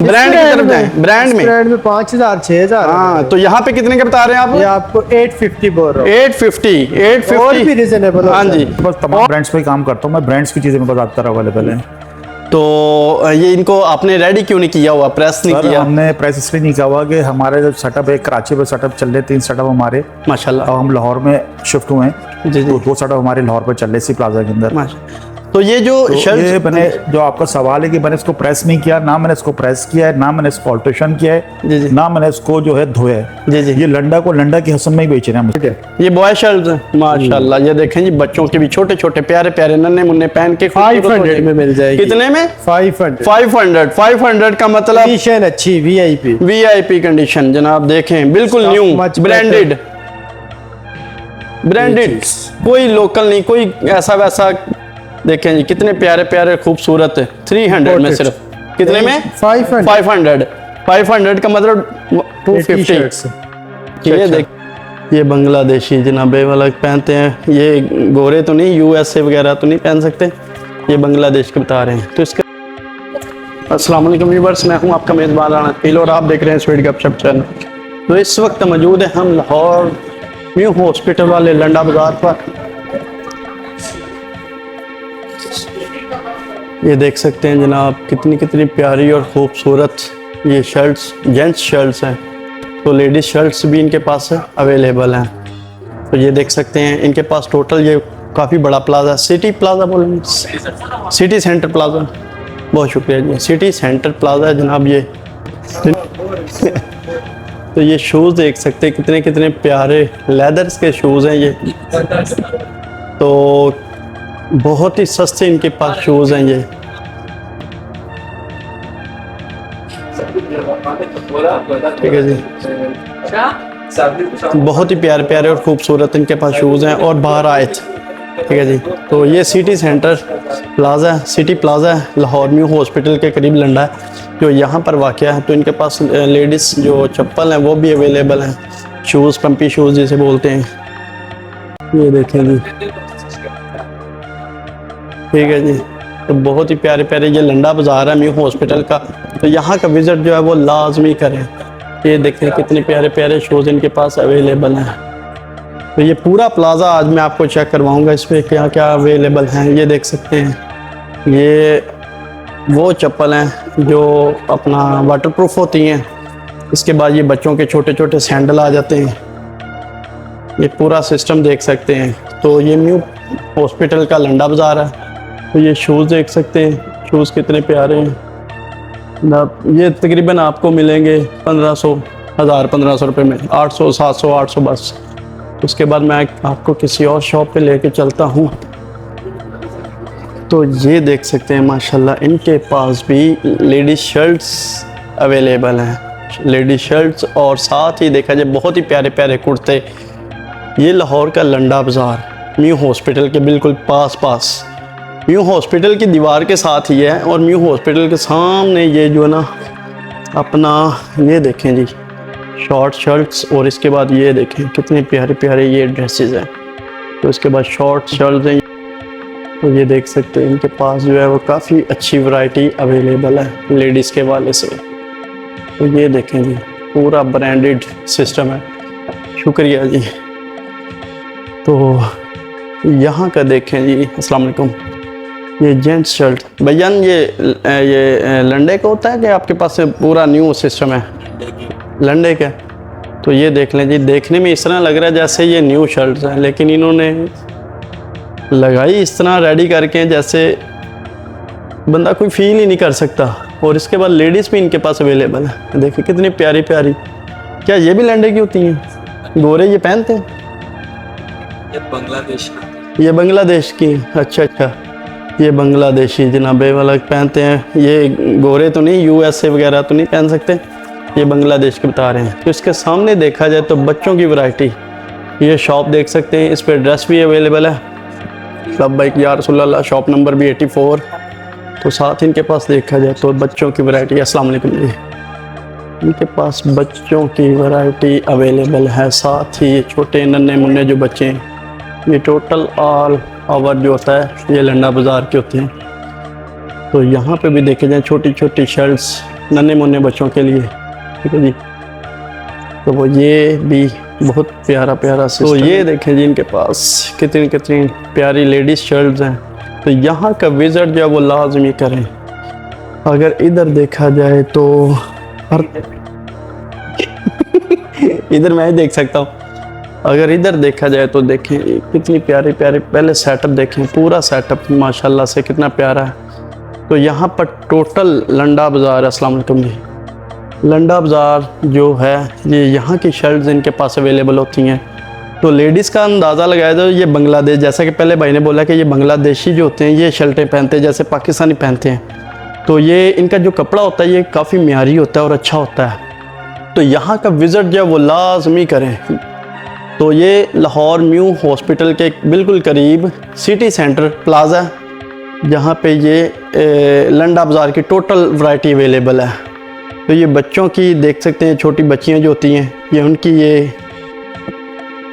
Brand की तरफ जाएं, ब्रांड में 5000 6000। हाँ, तो यहाँ पे कितने के बता रहे हैं आप? ये आपको 850 बोल रहा हूँ। 850 और भी रीजनेबल। हाँ जी, बस तमाम ब्रांड्स पे काम करता हूँ मैं, ब्रांड्स की चीज़ें मेरे पास ज़्यादातर अवेलेबल हैं। तो ये इनको आपने रेडी क्यों नहीं किया हुआ, प्रेस नहीं सर किया? हमने प्रेस इसलिए नहीं किया हुआ कि हमारे जो सेटअप है, कराची में सेटअप चल रहे 3 सेटअप हमारे, माशाल्लाह। अब हम लाहौर में शिफ्ट हुए हैं। जी जी, तो 2 सेटअप हमारे लाहौर पे चल रहे सी प्लाजा के अंदर। माशाल्लाह। तो ये जो तो शर्ट ये मैंने, जो आपका सवाल है कि मैंने इसको प्रेस नहीं किया, ना मैंने इसको प्रेस किया है, ना मैंने इसको ऑल्ट्रेशन किया जी है, जी, ना मैंने इसको जो है धोया है। जी जी, ये लंडा को लंडा की हसन में ही बेच रहे हैं मुझे। ये बॉय शर्ट माशाल्लाह। ये देखें जी, बच्चों के भी छोटे छोटे प्यारे प्यारे नन्हे मुन्ने पहन के 500 में मिल जाएगी। कितने में? 500। 500 का मतलब कंडीशन अच्छी, वीआईपी वीआईपी कंडीशन जनाब। देखें बिल्कुल न्यू, ब्रांडेड ब्रांडेड, कोई लोकल नहीं, कोई ऐसा वैसा। देखें जी कितने प्यारे प्यारे खूबसूरत है। 300 में सिर्फ, कितने में? 500 का मतलब 250। ये देख, ये बांग्लादेशी जनाब वाला पहनते हैं। ये गोरे तो नहीं, यूएसए वगैरह तो नहीं पहन सकते, ये बांग्लादेश के बता रहे हैं। तो इसका अस्सलाम वालेकुम व्यूअर्स, मैं हूं आपका मेज़बान राना फील और आप देख रहे हैं स्वीट गपशप चैनल। तो इस वक्त मौजूद है हम लाहौर न्यू हॉस्पिटल वाले लंडा बाजार पर। ये देख सकते हैं जनाब कितनी कितनी प्यारी और ख़ूबसूरत ये शर्ट्स, जेंट्स शर्ट्स हैं। तो लेडीज़ शर्ट्स भी इनके पास अवेलेबल हैं। तो ये देख सकते हैं इनके पास टोटल ये काफ़ी बड़ा प्लाजा, सिटी प्लाजा बोलेंगे, सिटी सेंटर प्लाजा। बहुत शुक्रिया जी, सिटी सेंटर प्लाजा है जनाब ये। तो ये शूज़ देख सकते हैं कितने कितने प्यारे लेदर्स के शूज़ हैं ये। तो बहुत ही सस्ते इनके पास शूज़ हैं ये। ठीक है जी, बहुत ही प्यारे प्यारे और खूबसूरत इनके पास शूज़ हैं और बाहर आए थे। ठीक है जी, तो ये city centre plaza, city plaza Lahore new hospital के करीब लंडा है, जो यहाँ पर वाक़या है। तो इनके पास लेडीज़ जो चप्पल हैं वो भी अवेलेबल हैं, शूज़, पंपी शूज़ जिसे बोलते हैं। ये देखें जी, ठीक है जी। तो बहुत ही प्यारे प्यारे ये लंडा बाज़ार है न्यू हॉस्पिटल का, तो यहाँ का विज़िट जो है वो लाजमी करें। ये देखें कितने प्यारे प्यारे शूज़ इनके पास अवेलेबल हैं। तो ये पूरा प्लाज़ा आज मैं आपको चेक करवाऊँगा, इस पर क्या क्या अवेलेबल हैं। ये देख सकते हैं, ये वो चप्पल हैं जो अपना वाटरप्रूफ होती हैं। इसके बाद ये बच्चों के छोटे छोटे सैंडल आ जाते हैं। ये पूरा सिस्टम देख सकते हैं। तो ये न्यू हॉस्पिटल का लंडा बाज़ार है। तो ये शूज़ देख सकते हैं, शूज़ कितने प्यारे हैं। ये तकरीबन आपको मिलेंगे 1500, 1500 रुपये में, 800, 700, 800 बस। उसके बाद मैं आपको किसी और शॉप पे लेके चलता हूँ। तो ये देख सकते हैं माशाल्लाह इनके पास भी लेडीज़ शर्ट्स अवेलेबल हैं, लेडीज़ शर्ट्स, और साथ ही देखा जाए बहुत ही प्यारे प्यारे कुर्ते। ये लाहौर का लंडा बाज़ार न्यू हॉस्पिटल के बिल्कुल पास न्यू हॉस्पिटल की दीवार के साथ ही है। और न्यू हॉस्पिटल के सामने ये जो है ना अपना, ये देखें जी शॉर्ट शर्ट्स, और इसके बाद ये देखें कितने प्यारे प्यारे ये ड्रेसेस हैं। तो इसके बाद शॉर्ट शर्ट्स हैं। तो ये देख सकते हैं इनके पास जो है वो काफ़ी अच्छी वैरायटी अवेलेबल है लेडीज़ के वाले से। तो ये देखें जी पूरा ब्रांडेड सिस्टम है। शुक्रिया जी। तो यहाँ का देखें जी, अस्सलाम वालेकुम। ये जेंट्स शर्ट भैया, ये लंडे का होता है कि आपके पास से पूरा न्यू सिस्टम है? लंडे का। तो ये देख लें जी, देखने में इस तरह लग रहा है जैसे ये न्यू शर्ट्स हैं, लेकिन इन्होंने लगाई इस तरह रेडी करके जैसे बंदा कोई फील ही नहीं कर सकता। और इसके बाद लेडीज़ भी इनके पास अवेलेबल है। देखिए कितनी प्यारी प्यारी। क्या ये भी लंडे की होती हैं? गोरे ये पहनते हैं? ये बांग्लादेश की। अच्छा, ये बांग्लादेशी जनाबे वाला पहनते हैं। ये गोरे तो नहीं, यूएसए वगैरह तो नहीं पहन सकते, ये बांग्लादेश के बता रहे हैं। तो इसके सामने देखा जाए तो बच्चों की वैरायटी, ये शॉप देख सकते हैं, इस पर ड्रेस भी अवेलेबल है। सब बाइक या रसूल अल्लाह, शॉप नंबर भी 84। तो साथ इनके पास देखा जाए तो बच्चों की वैरायटी, अस्सलाम वालेकुम जी, इनके पास बच्चों की वैरायटी अवेलेबल है। साथ ही छोटे नन्हे मुन्ने जो बच्चे हैं, ये टोटल ऑल ओवर जो होता है ये लंडा बाज़ार के होते हैं। तो यहाँ पे भी देखे जाए छोटी छोटी शर्ट्स, नन्हे मुन्ने बच्चों के लिए, ठीक है जी। तो वो ये भी बहुत प्यारा प्यारा तो ये देखें जी इनके पास कितनी कितनी प्यारी लेडीज़ शर्ट्स हैं। तो यहाँ का विज़िट जो है वो लाजमी करें। अगर इधर देखा जाए तो हर इधर मैं ही देख सकता हूँ। अगर इधर देखा जाए तो देखें कितनी प्यारी प्यारी, पहले सेटअप देखें, पूरा सेटअप माशाल्लाह से कितना प्यारा है। तो यहाँ पर टोटल लंडा बाज़ार, अस्सलाम वालेकुम जी, लंडा बाज़ार जो है ये यहाँ की शर्ट्स इनके पास अवेलेबल होती हैं। तो लेडीज़ का अंदाज़ा लगाया जाए तो ये बांग्लादेश, जैसा कि पहले भाई ने बोला कि ये बांग्लादेशी जो होते हैं ये शर्टें पहनते हैं जैसे पाकिस्तानी पहनते हैं। तो ये इनका जो कपड़ा होता है ये काफ़ी म्यारी होता है और अच्छा होता है। तो यहाँ का विज़िट जो है वो लाजमी करें। तो ये लाहौर न्यू हॉस्पिटल के बिल्कुल करीब सिटी सेंटर प्लाज़ा, जहाँ पे ये लंडा बाज़ार की टोटल वैरायटी अवेलेबल है। तो ये बच्चों की देख सकते हैं, छोटी बच्चियाँ जो होती हैं ये उनकी ये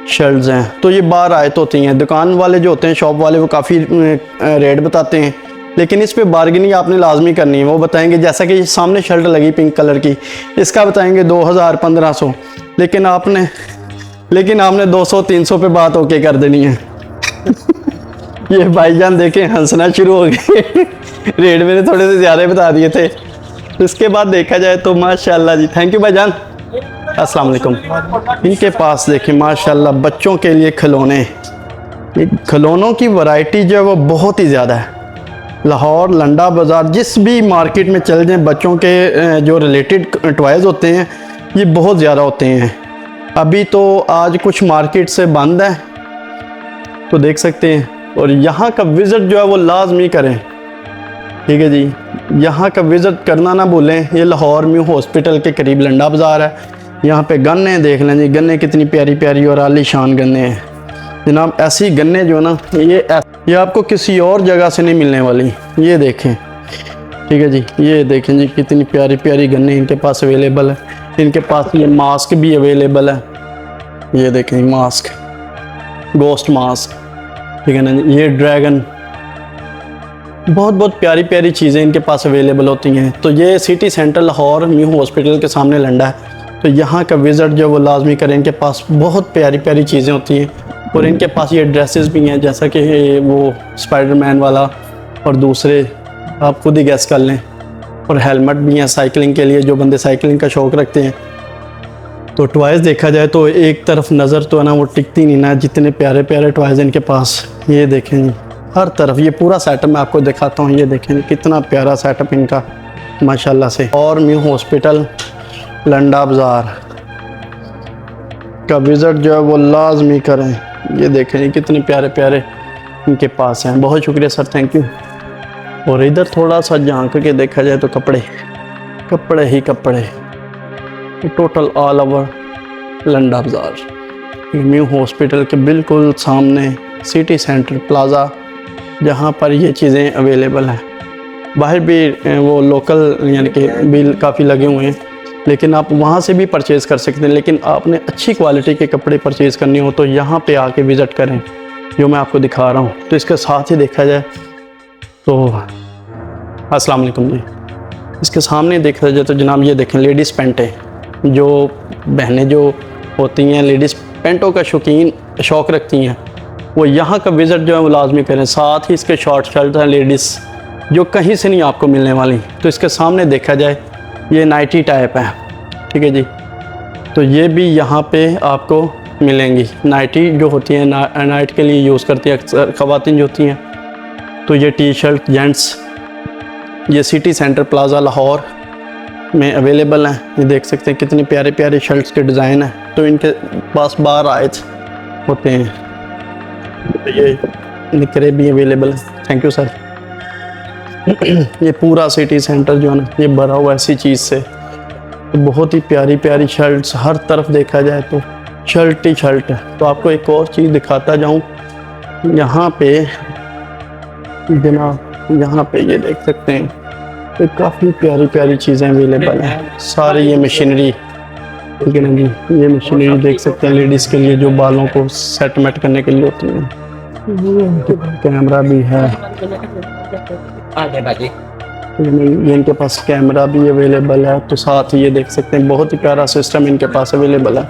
शर्ट्स हैं। तो ये बाहर आयत होती हैं, दुकान वाले जो होते हैं शॉप वाले वो काफ़ी रेट बताते हैं, लेकिन इस पे बार्गेनिंग आपने लाजमी करनी है। वो बताएंगे जैसा कि सामने शर्ट लगी पिंक कलर की, इसका बताएंगे 2000 1500, लेकिन आपने 200 300 पे बात ओके कर देनी है। ये भाईजान देखें हंसना शुरू हो गए। रेट मैंने थोड़े से ज़्यादा बता दिए थे। इसके बाद देखा जाए तो माशाल्लाह जी, थैंक यू भाईजान, अस्सलाम वालेकुम। इनके पास देखें माशाल्लाह बच्चों के लिए खिलौने, खिलौनों की वैरायटी जो है वो बहुत ही ज़्यादा है। लाहौर लंडा बाज़ार जिस भी मार्केट में चल जाएं, बच्चों के जो रिलेटेड टॉयज़ होते हैं ये बहुत ज़्यादा होते हैं। अभी तो आज कुछ मार्केट से बंद है, तो देख सकते हैं। और यहाँ का विज़िट जो है वो लाजमी करें, ठीक है जी। यहाँ का विज़िट करना ना भूलें। ये लाहौर न्यू हॉस्पिटल के करीब लंडा बाज़ार है। यहाँ पे गन्ने देख लें जी, गन्ने कितनी प्यारी प्यारी और आलीशान गन्ने हैं जनाब। ऐसी गन्ने जो ना ये आपको किसी और जगह से नहीं मिलने वाली। ये देखें, ठीक है जी, ये देखें जी कितनी प्यारी प्यारी गन्ने इनके पास अवेलेबल है। इनके पास ये मास्क भी अवेलेबल है, ये देखें मास्क, गोस्ट मास्क, ठीक है ना। ये ड्रैगन, बहुत बहुत प्यारी प्यारी चीज़ें इनके पास अवेलेबल होती हैं। तो ये city centre Lahore new hospital के सामने लंडा है। तो यहाँ का विज़िट जो वो लाजमी करें। इनके पास बहुत प्यारी प्यारी चीज़ें होती हैं और इनके पास ये ड्रेसेस भी हैं, जैसा कि वो स्पाइडरमैन वाला और दूसरे आप खुद ही गैस कर लें। और हेलमेट भी हैं साइकिलिंग के लिए, जो बंदे साइकिलिंग का शौक़ रखते हैं। तो टॉयज़ देखा जाए तो एक तरफ नज़र तो है ना वो टिकती नहीं ना, जितने प्यारे प्यारे टॉयज़ इनके पास। ये देखें हर तरफ, ये पूरा सेटअप मैं आपको दिखाता हूँ। ये देखें कितना प्यारा सेटअप इनका माशाल्लाह से। और न्यू हॉस्पिटल लंडा बाज़ार का विज़िट जो है वो लाजमी करें। ये देखें कितने प्यारे प्यारे इनके पास हैं। बहुत शुक्रिया सर, थैंक यू। और इधर थोड़ा सा झांक के देखा जाए तो कपड़े ही कपड़े, टोटल ऑल ओवर लंडा बाज़ार न्यू हॉस्पिटल के बिल्कुल सामने सिटी सेंटर प्लाज़ा, जहाँ पर ये चीज़ें अवेलेबल हैं। बाहर भी वो लोकल यानी कि बिल काफ़ी लगे हुए हैं, लेकिन आप वहाँ से भी परचेज़ कर सकते हैं। लेकिन आपने अच्छी क्वालिटी के कपड़े परचेज़ करने हो तो यहाँ पे आके विज़िट करें, जो मैं आपको दिखा रहा हूँ। तो इसके साथ ही देखा जाए तो अस्सलाम वालेकुम जी, इसके सामने देखा जाए तो जनाब ये देखें लेडीज़ पेंटें, जो बहनें जो होती हैं लेडीज़ पेंटों का शौक़ रखती हैं, वो यहाँ का विज़िट जो है वो लाजमी करें। साथ ही इसके शॉर्ट शर्ट हैं लेडीज़, जो कहीं से नहीं आपको मिलने वाली। तो इसके सामने देखा जाए ये नाइटी टाइप है, ठीक है जी। तो ये भी यहाँ पे आपको मिलेंगी। नाइटी जो होती है नाइट के लिए यूज़ करती है अक्सर ख़वातीन जो होती हैं। तो ये टी शर्ट जेंट्स ये सिटी सेंटर प्लाज़ा लाहौर में अवेलेबल हैं। ये देख सकते हैं कितने प्यारे प्यारे शर्ट्स के डिज़ाइन हैं। तो इनके पास 12 आयत होते हैं। तो ये निकरे भी अवेलेबल हैं। Thank you sir. ये पूरा सिटी सेंटर जो है ना ये भरा हुआ ऐसी चीज़ से। तो बहुत ही प्यारी प्यारी शर्ट्स, हर तरफ देखा जाए तो शर्ट ही शर्ट है। तो आपको एक और चीज़ दिखाता जाऊँ, यहाँ पे जनाब यहाँ पे ये देख सकते हैं तो काफ़ी प्यारी प्यारी चीज़ें अवेलेबल हैं। सारी ये मशीनरी, ठीक है ना जी, ये मशीनरी देख सकते हैं लेडीज़ के लिए जो बालों को सेटमेंट करने के लिए होती हैं। कैमरा भी है। ये इनके पास कैमरा भी अवेलेबल है, तो साथ ही ये देख सकते हैं बहुत ही प्यारा सिस्टम इनके पास अवेलेबल है।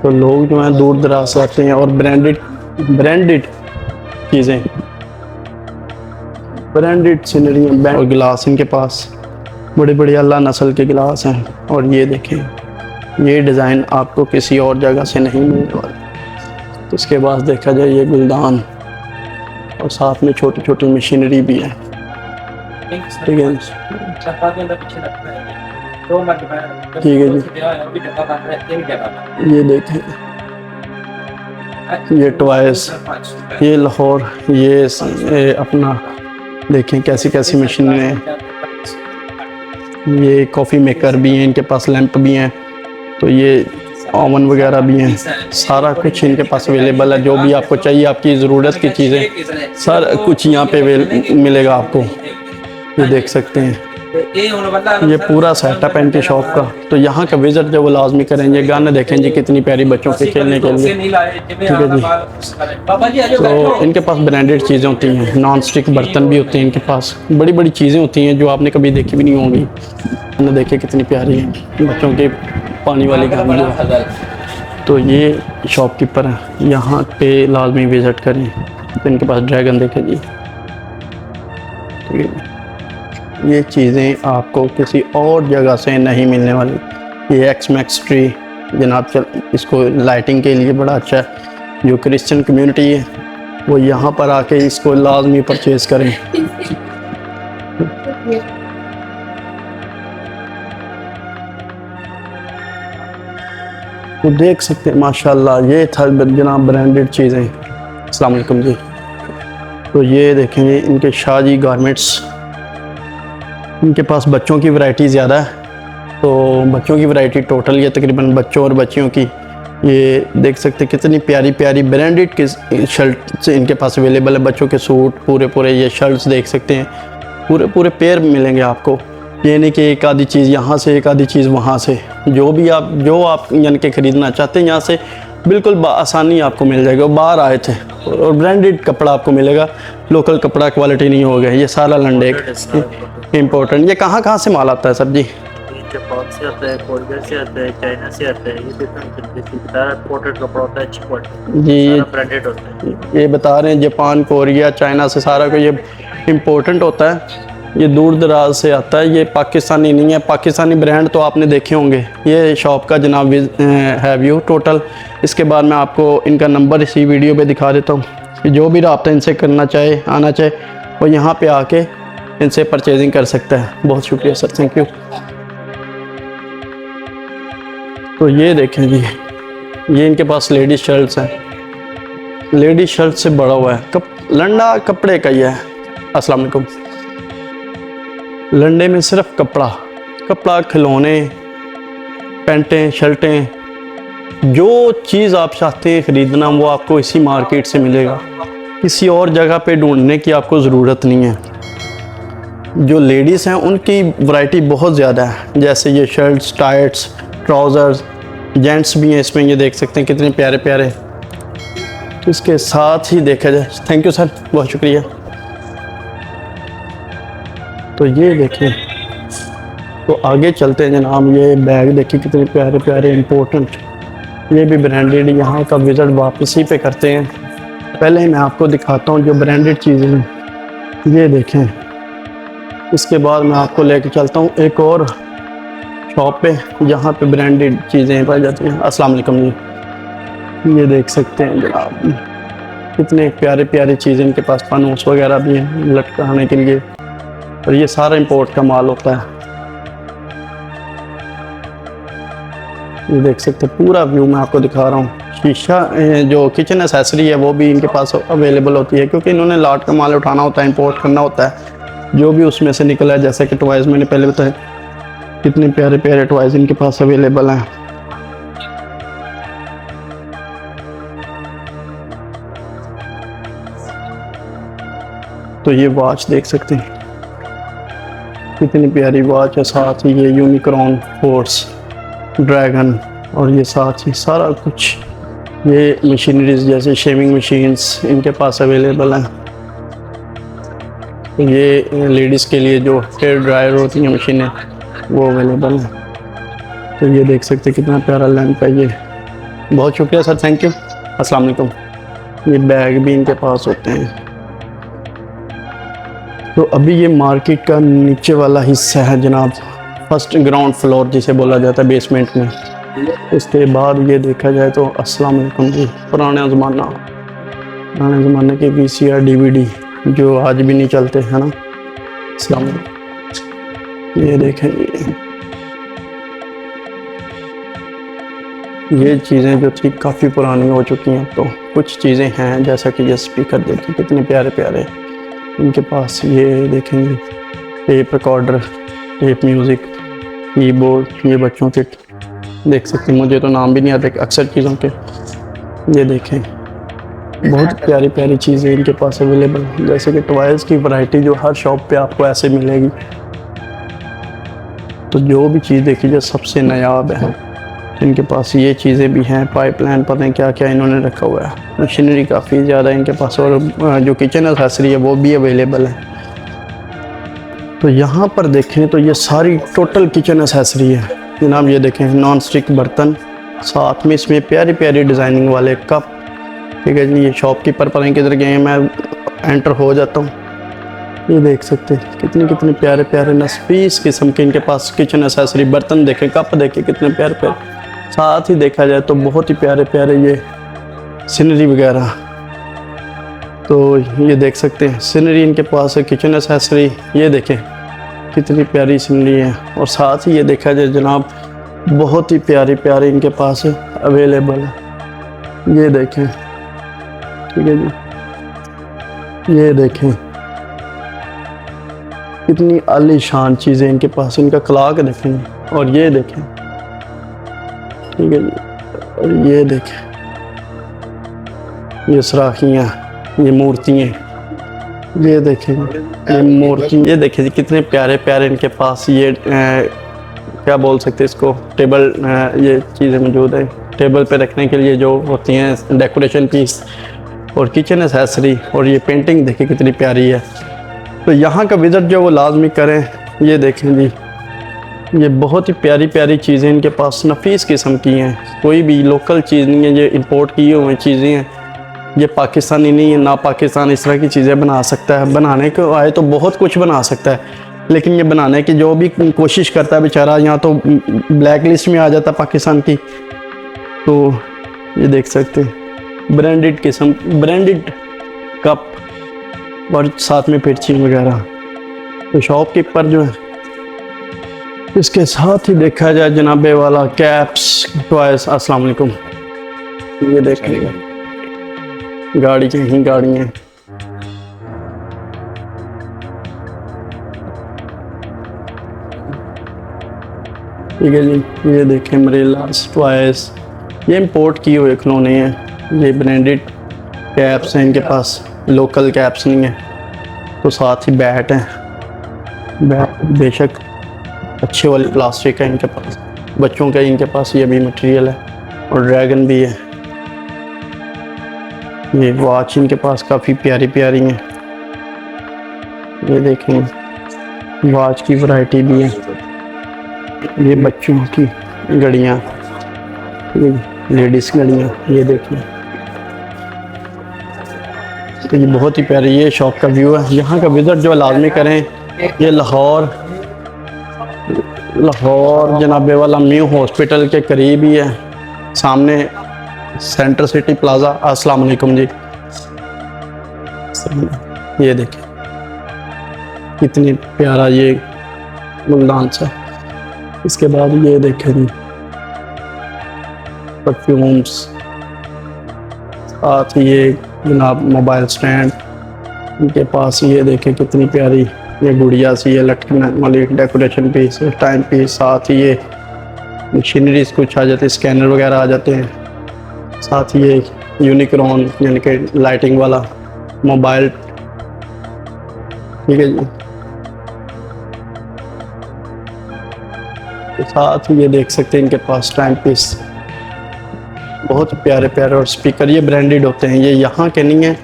तो लोग जो हैं दूर दराज से आते हैं और ब्रांडेड चीज़ें, ब्रांडेड सीनरी और गिलास इनके पास बड़े बड़े अल्लाह नस्ल के गिलास हैं। और ये देखें, ये डिज़ाइन आपको किसी और जगह से नहीं मिलने वाला। तो इसके बाद देखा जाए ये गुलदान और साथ में छोटी छोटी मशीनरी भी है। ठीक है ठीक है जी। ये देखें, ये टॉयस, ये लाहौर, ये अपना देखें कैसी कैसी मशीनें हैं। ये कॉफ़ी मेकर भी हैं इनके पास, लैंप भी हैं, तो ये ओवन वगैरह भी हैं, सारा कुछ इनके पास अवेलेबल है। जो भी आपको चाहिए, आपकी ज़रूरत की चीज़ें, सारा कुछ यहाँ पे मिलेगा आपको। ये देख सकते हैं, ये पूरा सेटअप है इनकी शॉप का। तो यहाँ का विज़िट जो वो लाजमी करेंगे। गाने देखें जी कितनी प्यारी बच्चों के खेलने के लिए। ठीक है जी। तो इनके पास ब्रांडेड चीज़ें होती हैं, नॉन स्टिक बर्तन भी होते हैं इनके पास, बड़ी बड़ी चीज़ें होती हैं जो आपने कभी देखी भी नहीं होंगी। हमने देखे कितनी प्यारी है बच्चों के पानी वाली गाने जो। तो ये शॉपकीपर है, यहाँ पे लाजमी विज़िट करें। तो इनके पास ड्रैगन देखें जी। ठीक है, ये चीज़ें आपको किसी और जगह से नहीं मिलने वाली। ये एक्स मैक्स ट्री जनाब, इसको लाइटिंग के लिए बड़ा अच्छा है। जो क्रिश्चियन कम्युनिटी है वो यहाँ पर आके इसको लाजमी परचेज़ करें। तो देख सकते हैं माशाल्लाह, ये था जनाब ब्रांडेड चीज़ें। अस्सलाम वालेकुम जी। तो ये देखेंगे इनके शाहजी गारमेंट्स, इनके पास बच्चों की वैरायटी ज़्यादा है। तो बच्चों की वैरायटी टोटल ये तकरीबन बच्चों और बच्चियों की, ये देख सकते हैं कितनी प्यारी प्यारी ब्रांडेड के शर्ट्स इनके पास अवेलेबल है। बच्चों के सूट पूरे ये शर्ट्स देख सकते हैं, पूरे पेयर मिलेंगे आपको। ये नहीं कि एक आधी चीज़ यहाँ से एक आधी चीज़ वहाँ से, जो आप यानी कि ख़रीदना चाहते हैं यहाँ से बिल्कुल आसानी आपको मिल जाएगा। बाहर आए थे और ब्रांडेड कपड़ा आपको मिलेगा, लोकल कपड़ा क्वालिटी नहीं होगा। ये सारा लंडे इम्पोर्टेंट। ये कहाँ से माल आता है सर जी? जापान से आता है, कोरिया से आता है, चाइना से आता है। ये डिफरेंट सारा इंपोर्टेड कपड़ा होता है, अच्छी क्वालिटी जी, ब्रांडेड होता है। ये बता रहे हैं जापान, कोरिया, चाइना से सारा को ये इम्पोर्टेंट होता है। ये दूर दराज से आता है, ये पाकिस्तानी नहीं है। पाकिस्तानी ब्रांड तो आपने देखे होंगे। ये शॉप का जनाब है व्यू टोटल। इसके बाद मैं आपको इनका नंबर इसी वीडियो पे दिखा देता हूँ कि जो भी रब्ता इनसे करना चाहे, आना चाहे, वो यहाँ पे आके इनसे परचेजिंग कर सकता है। बहुत शुक्रिया सर, थैंक यू। तो ये देखें जी, ये इनके पास लेडीज शर्ट्स हैं। लेडीज शर्ट से बड़ा हुआ है, लंडा कपड़े का ही है। अस्सलाम वालेकुम। लंडे में सिर्फ कपड़ा, खिलौने, पैंटें, शर्टें, जो चीज़ आप चाहते हैं ख़रीदना वो आपको इसी मार्केट से मिलेगा। किसी और जगह पे ढूंढने की आपको ज़रूरत नहीं है। जो लेडीज़ हैं उनकी वैरायटी बहुत ज़्यादा है, जैसे ये शर्ट्स, टाइट्स, ट्राउज़र्स, जेंट्स भी हैं इसमें। ये देख सकते हैं कितने प्यारे प्यारे। इसके साथ ही देखा जाए, थैंक यू सर, बहुत शुक्रिया। तो ये देखें, तो आगे चलते हैं जनाब। ये बैग देखिए कितने प्यारे प्यारे इम्पोर्टेंट, ये भी ब्रांडेड। यहाँ का विज़िट वापसी पे करते हैं। पहले मैं आपको दिखाता हूँ जो ब्रांडेड चीज़ें हैं, ये देखें। इसके बाद मैं आपको लेके चलता हूँ एक और शॉप पे जहाँ पे ब्रांडेड चीज़ें पाई जाती हैं। अस्सलाम वालेकुम जी। ये देख सकते हैं जनाब कितने प्यारे प्यारे चीज़ें इनके पास, फानूस वगैरह भी हैं लटकाने के लिए, और ये सारा इंपोर्ट का माल होता है। ये देख सकते हैं, पूरा व्यू मैं आपको दिखा रहा हूँ। शीशा जो किचन एसेसरी है वो भी इनके पास अवेलेबल होती है, क्योंकि इन्होंने लाट का माल उठाना होता है, इंपोर्ट करना होता है। जो भी उसमें से निकला है, जैसे कि टॉयज़ मैंने पहले बताया, कितने प्यारे प्यारे टॉयज़ इनके पास अवेलेबल हैं। तो ये वॉच देख सकते हैं, कितनी प्यारी वॉच है। साथ ही ये यूनिकॉर्न, फोर्स, ड्रैगन, और ये साथ ही सारा कुछ ये मशीनरीज जैसे शेविंग मशीन्स इनके पास अवेलेबल हैं। ये लेडीज़ के लिए जो हेयर ड्रायर होती हैं मशीनें वो अवेलेबल है। तो ये देख सकते हैं कितना प्यारा लैंप है ये। बहुत शुक्रिया सर, थैंक यू, अस्सलाम वालेकुम। ये बैग भी इनके पास होते हैं। तो अभी ये मार्केट का नीचे वाला हिस्सा है जनाब, फर्स्ट ग्राउंड फ्लोर जिसे बोला जाता है, बेसमेंट में। इसके बाद ये देखा जाए तो अस्सलाम वालेकुम जी, पुराने ज़माने के VCR DVD जो आज भी नहीं चलते हैं ना। अस्सलाम वालेकुम। ये देखें ये चीज़ें जो थी काफ़ी पुरानी हो चुकी हैं। तो कुछ चीज़ें हैं जैसा कि ये स्पीकर देखें कितने प्यारे प्यारे इनके पास। ये देखेंगे tape recorder, tape music, keyboard, ये बच्चों के देख सकते हैं, मुझे तो नाम भी नहीं आते अक्सर चीज़ों के। ये देखें बहुत प्यारी प्यारी चीज़ें इनके पास अवेलेबल, जैसे कि टॉयज़ की वैरायटी जो हर शॉप पे आपको ऐसे मिलेगी। तो जो भी चीज़ देखी जाए सबसे नायाब है। इनके पास ये चीज़ें भी हैं, पाइपलाइन, पता नहीं क्या क्या इन्होंने रखा हुआ है। मशीनरी काफ़ी ज़्यादा इनके पास, और जो किचन एक्सेसरी है वो भी अवेलेबल है। तो यहाँ पर देखें तो ये सारी टोटल किचन एक्सेसरी है जनाब। ये देखें नॉन स्टिक बर्तन, साथ में इसमें प्यारी प्यारी डिज़ाइनिंग वाले कप। ठीक है जी, ये शॉपकीपर पर किधर गए हैं, मैं एंटर हो जाता हूँ। ये देख सकते हैं कितने कितने प्यारे प्यारे नस्पीस किस्म के इनके पास किचन एक्सेसरी, बर्तन देखें, कप देखें कितने प्यारे प्यारे। साथ ही देखा जाए तो बहुत ही प्यारे प्यारे ये सीनरी वगैरह। तो ये देख सकते हैं सीनरी इनके पास है, किचन एक्सेसरी। ये देखें कितनी प्यारी सीनरी है। और साथ ही ये देखा जाए जनाब बहुत ही प्यारी प्यारी इनके पास अवेलेबल है। ये देखें, ठीक है जी, ये देखें कितनी आलीशान चीज़ें इनके पास, इनका क्लॉक देखें। और ये देखें, ठीक है जी, और ये देखें ये सराखियाँ, ये मूर्तियाँ, ये देखें ये मूर्ति। ये देखें जी कितने प्यारे प्यारे इनके पास ये क्या बोल सकते हैं इसको, टेबल, ये चीज़ें मौजूद है टेबल पे रखने के लिए जो होती हैं डेकोरेशन पीस, और किचन एक्सेसरी। और ये पेंटिंग देखिए कितनी प्यारी है। तो यहाँ का विज़िट जो वो लाजमी करें। ये देखें जी ये बहुत ही प्यारी प्यारी चीज़ें इनके पास नफीस किस्म की हैं, कोई भी लोकल चीज़ नहीं है, ये इंपोर्ट की हुई चीज़ें हैं, ये पाकिस्तानी नहीं है। ना पाकिस्तान इस तरह की चीज़ें बना सकता है, बनाने को आए तो बहुत कुछ बना सकता है, लेकिन ये बनाने की जो भी कोशिश करता है बेचारा यहाँ तो ब्लैक लिस्ट में आ जाता है पाकिस्तान की। तो ये देख सकते हैं ब्रांडेड किस्म, ब्रांडेड कप और साथ में पिर्ची वगैरह। तो शॉपकीपर जो है इसके साथ ही देखा जाए जनाबे वाला कैप्स, टॉयज। अस्सलाम वालेकुम। ये देखेंगे गाड़ी की ही गाड़ी हैं। ठीक है जी, ये देखें मरेलास टॉयज, ये इंपोर्ट किए हुए खिलौने हैं। ये ब्रांडेड कैप्स हैं इनके पास, लोकल कैप्स नहीं है। तो साथ ही बैट हैं, बैट बेशक अच्छे वाली प्लास्टिक है इनके पास, बच्चों का इनके पास ये भी मटेरियल है। और ड्रैगन भी है। ये वॉच इनके पास काफ़ी प्यारी प्यारी हैं। ये देखें वॉच की वैरायटी भी है। ये बच्चों की घड़ियाँ, लेडीज़ घड़ियाँ, ये देखिए। तो ये बहुत ही प्यारी ये शॉप का व्यू है। यहाँ का विज़िट जो लाजमी करें। ये लाहौर जनाबे वाला न्यू हॉस्पिटल के करीब ही है, सामने सेंटर सिटी प्लाजा। अस्सलाम वालेकुम जी। ये देखें कितनी प्यारा ये गुलदान सा। इसके बाद ये देखें जी परफ्यूम्स, साथ ही ये जनाब मोबाइल स्टैंड इनके पास। ये देखें कितनी प्यारी ये गुड़िया सी है लटकने वाली डेकोरेशन पीस, टाइम पीस। साथ ही ये मशीनरीज कुछ आ जाती है, स्कैनर वगैरह आ जाते हैं। साथ ही ये यूनिक्रॉन यानी कि लाइटिंग वाला मोबाइल। ठीक है जी। तो साथ ही ये देख सकते हैं इनके पास टाइम पीस बहुत प्यारे प्यारे। और स्पीकर ये ब्रांडेड होते हैं, ये यहाँ के नहीं है,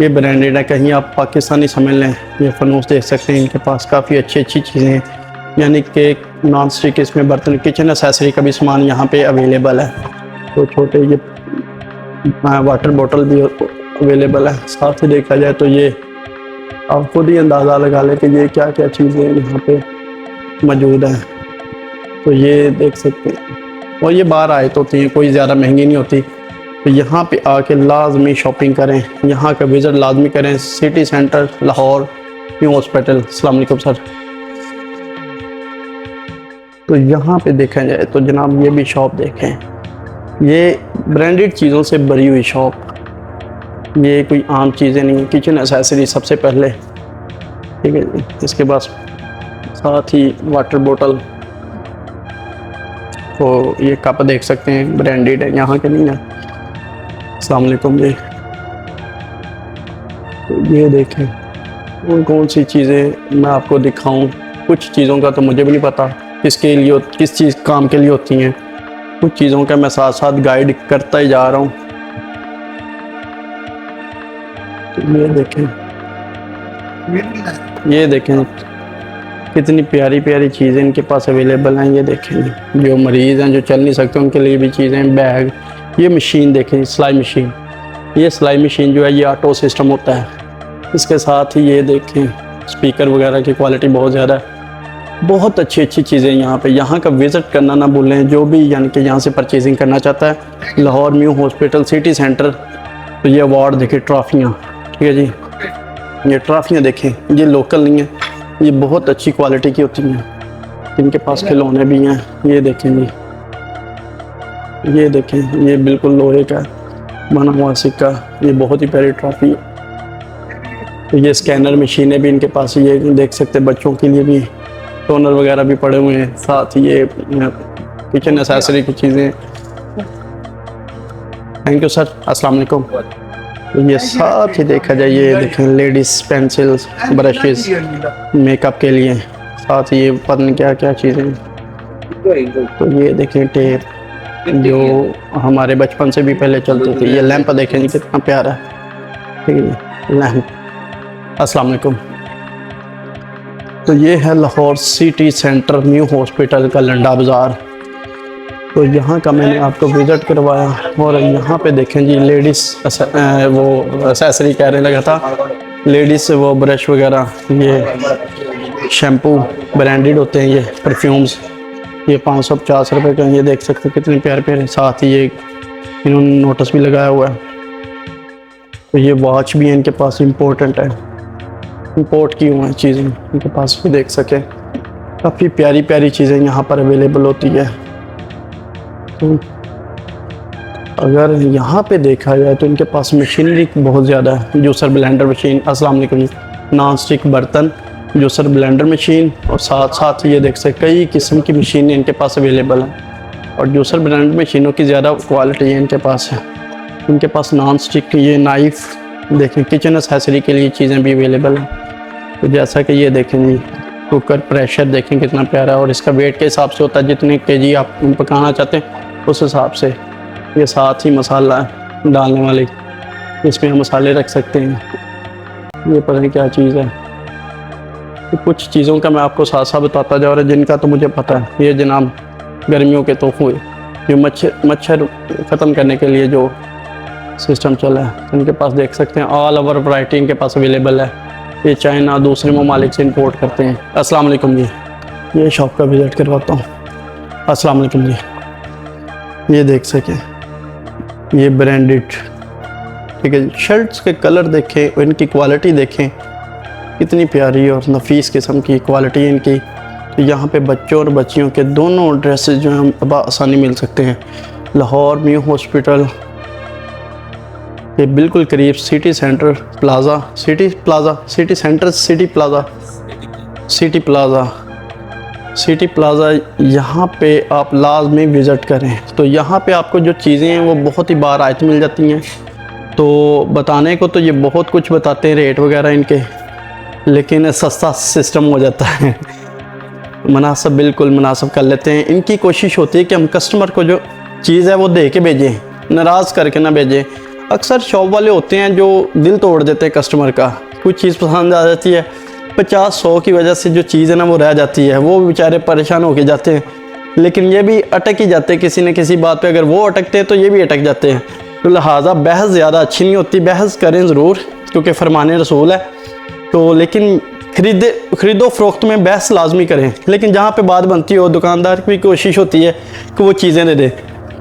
ये ब्रांडेड है। कहीं आप पाकिस्तानी समझ लें, ये फनूस देख सकते हैं, इनके पास काफ़ी अच्छी अच्छी चीज़ें हैं, यानी कि नॉन स्टिक इसमें बर्तन, किचन एसेसरी का भी सामान यहाँ पे अवेलेबल है। तो छोटे ये वाटर बोतल भी अवेलेबल है। साथ ही देखा जाए तो ये आप खुद ही अंदाज़ा लगा लें कि ये क्या क्या चीज़ें यहाँ पे मौजूद हैं। तो ये देख सकते हैं, और ये बाहर आए तो होती हैं, कोई ज़्यादा महंगी नहीं होती। तो यहाँ पे आके लाजमी शॉपिंग करें, यहाँ का विज़िट लाजमी करें। City centre Lahore new hospital. अस्सलाम वालेकुम सर। तो यहाँ पे देखा जाए तो जनाब ये भी शॉप देखें, ये ब्रांडेड चीज़ों से भरी हुई शॉप, ये कोई आम चीज़ें नहीं। किचन एसेसरी सबसे पहले, ठीक है जी। इसके बाद साथ ही वाटर बोतल, तो ये कप देख सकते हैं, ब्रांडेड है, यहाँ के नहीं है। अस्सलाम वालेकुम जी। तो ये देखें कौन कौन सी चीज़ें मैं आपको दिखाऊं। कुछ चीज़ों का तो मुझे भी नहीं पता किसके लिए, किस चीज़ काम के लिए होती हैं। कुछ चीज़ों का मैं साथ साथ गाइड करता ही जा रहा हूँ। तो ये देखें कितनी प्यारी प्यारी चीज़ें इनके पास अवेलेबल हैं। ये देखें, जो मरीज़ हैं, जो चल नहीं सकते, उनके लिए भी चीज़ें, बैग। ये मशीन देखें, सिलाई मशीन। ये सिलाई मशीन जो है ये ऑटो सिस्टम होता है। इसके साथ ही ये देखें स्पीकर वगैरह की क्वालिटी बहुत ज़्यादा है। बहुत अच्छी अच्छी चीज़ें यहाँ पे। यहाँ का विज़िट करना ना भूलें, जो भी यानी कि यहाँ से परचेजिंग करना चाहता है। Lahore new hospital city centre. तो ये अवार्ड देखें, ट्रॉफियाँ, ठीक है जी। ये ट्रॉफियाँ देखें, ये लोकल नहीं है, ये बहुत अच्छी क्वालिटी की होती हैं। इनके पास खिलौने भी हैं। ये देखें जी, ये देखें, ये बिल्कुल लोहे का बना हुआ सिक्का, ये बहुत ही प्यारी ट्रॉफी। तो ये स्कैनर मशीनें भी इनके पास, ये देख सकते हैं, बच्चों के लिए भी टोनर वगैरह भी पड़े हुए हैं। साथ ही ये किचन एसेसरी की चीज़ें। Thank you sir. अस्सलाम वालेकुम। तो ये साथ ही देखा जाए, ये देखें लेडीज़ पेंसिल्स, ब्रशेस मेकअप के लिए। साथ ही ये पता नहीं क्या क्या चीज़ें। तो ये देखें टेप, जो हमारे बचपन से भी पहले चलते थे। ये लैंप देखें जी कितना प्यारा है, ठीक है, लैंप। अस्सलाम वालेकुम। तो ये है Lahore city centre new hospital का लंडा बाज़ार। तो यहाँ का मैंने आपको विज़िट करवाया। और यहाँ पे देखें जी लेडीज़ वो एसेसरी कहने लगा था, लेडीज़ वो ब्रश वगैरह, ये शैम्पू ब्रांडेड होते हैं, ये परफ्यूम्स, ये 550 रुपये का। ये देख सकते हैं कितने प्यारे प्यारे। साथ ही ये इन्होंने नोटिस भी लगाया हुआ है। तो ये वॉच भी है इनके पास, इम्पोर्टेंट है, इंपोर्ट की हुई चीज़ें इनके पास भी देख सकें। काफ़ी प्यारी प्यारी चीज़ें यहाँ पर अवेलेबल होती है। तो अगर यहाँ पे देखा जाए तो इनके पास मशीनरी बहुत ज़्यादा है। जूसर ब्लेंडर मशीन, अस्सलाम वालेकुम, नॉन स्टिक बर्तन, जूसर ब्लेंडर मशीन, और साथ साथ ये देख सकते कई किस्म की मशीनें इनके पास अवेलेबल हैं। और जूसर ब्लेंडर मशीनों की ज़्यादा क्वालिटी है इनके पास है। इनके पास नॉन स्टिक ये नाइफ़ देखें, किचन एसेसरी के लिए चीज़ें भी अवेलेबल हैं। तो जैसा कि ये देखें जी, कुकर प्रेशर देखें कितना प्यारा है, और इसका वेट के हिसाब से होता है, जितने केजी आप पकाना चाहते हैं उस हिसाब से। ये साथ ही मसाला डालने वाले, इसमें हम मसाले रख सकते हैं। ये पता नहीं क्या चीज़ है। तो कुछ चीज़ों का मैं आपको साथ साथ बताता जा रहा हूँ, जिनका तो मुझे पता है। ये जनाब गर्मियों के तोहफे, जो मच्छर ख़त्म करने के लिए जो सिस्टम चला है, इनके पास देख सकते हैं ऑल ओवर वैरायटी इनके पास अवेलेबल है। ये चाइना दूसरे ममालिक से इंपोर्ट करते हैं। अस्सलाम वालेकुम जी। ये शॉप का विज़िट करवाता हूँ। अस्सलाम वालेकुम जी। ये देख सकें, ये ब्रांडेड, ठीक है। शर्ट्स के कलर देखें और इनकी क्वालिटी देखें कितनी प्यारी और नफीस किस्म की क्वालिटी है इनकी। तो यहाँ पे बच्चों और बच्चियों के दोनों ड्रेसेस जो हैं अब आसानी मिल सकते हैं। लाहौर न्यू हॉस्पिटल ये बिल्कुल करीब city centre plaza, city plaza यहाँ पे आप लाजमी विज़िट करें। तो यहाँ पे आपको जो चीज़ें हैं वो बहुत ही बारायत मिल जाती हैं। तो बताने को तो ये बहुत कुछ बताते हैं रेट वगैरह इनके, लेकिन सस्ता सिस्टम हो जाता है। मुनासिब, बिल्कुल मुनासिब कर लेते हैं। इनकी कोशिश होती है कि हम कस्टमर को जो चीज़ है वो दे के भेजें, नाराज़ करके ना भेजें। अक्सर शॉप वाले होते हैं जो दिल तोड़ देते हैं कस्टमर का, कुछ चीज़ पसंद आ जाती है, 50-100 की वजह से जो चीज़ है ना वो रह जाती है, वो बेचारे परेशान होके जाते हैं। लेकिन ये भी अटक ही जाते हैं किसी न किसी बात पे, अगर वो अटकते हैं तो ये भी अटक जाते हैं। तो लिहाजा बहस ज़्यादा अच्छी नहीं होती, बहस करें ज़रूर क्योंकि फरमाने रसूल है। तो लेकिन ख़रीदो फ़रोख्त में बहस लाजमी करें, लेकिन जहाँ पे बात बनती हो दुकानदार की भी कोशिश होती है कि वो चीज़ें दे दे,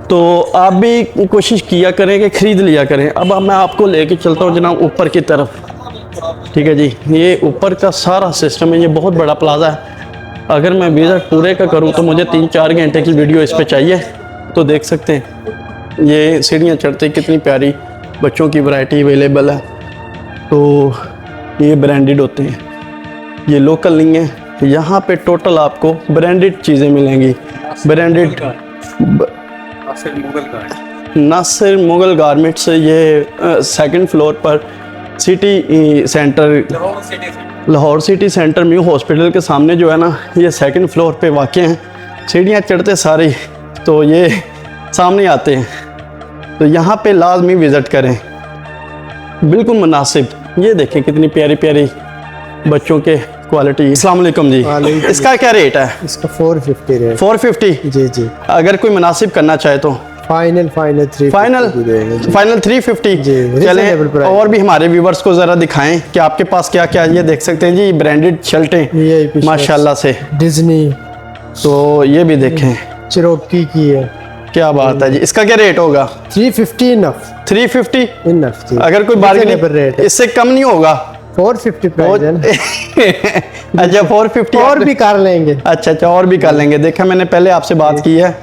तो आप भी कोशिश किया करें कि ख़रीद लिया करें। अब मैं आपको लेके चलता हूँ जनाब ऊपर की तरफ, ठीक है जी। ये ऊपर का सारा सिस्टम है, ये बहुत बड़ा प्लाजा है। अगर मैं विज़िट पूरे का करूँ तो मुझे 3-4 घंटे की वीडियो इस पे चाहिए। तो देख सकते हैं ये सीढ़ियाँ चढ़ते कितनी प्यारी बच्चों की वैरायटी अवेलेबल है। तो ये ब्रांडेड होते हैं, ये लोकल नहीं है। यहाँ पे टोटल आपको ब्रांडेड चीज़ें मिलेंगी। ब्रांडेड नासिर मुगल गारमेंट्स, ये 2nd फ्लोर पर city centre, Lahore city centre new hospital के सामने जो है ना, ये 2nd फ्लोर पे वाक़ हैं। सीढ़ियाँ चढ़ते सारे तो ये सामने आते हैं, तो यहाँ पे लाजमी विज़िट करें, बिल्कुल मुनासिब। ये देखें कितनी प्यारी प्यारी बच्चों के क्वालिटी। अस्सलाम वालेकुम जी, इसका क्या रेट है? इसका 450 रेट। 450? जी जी। अगर कोई मुनासिब करना चाहे तो फाइनल 350 फाइनल 350 जी। चलें और भी हमारे व्यूवर्स को ज़रा दिखाएं कि आपके पास क्या क्या। ये देख सकते हैं जी ब्रांडेड शर्टें माशाल्लाह से, डिज्नी, तो ये भी देखें चिरोकी की है। क्या बात है जी। इसका क्या रेट होगा? 350 इनफ। 350 इनफ जी। अगर कोई बार्गेनिंग इससे कम नहीं होगा? 450 प्राइस है। अच्छा 450 और भी कर लेंगे। अच्छा और भी कर लेंगे। देखा मैंने पहले आपसे बात की है।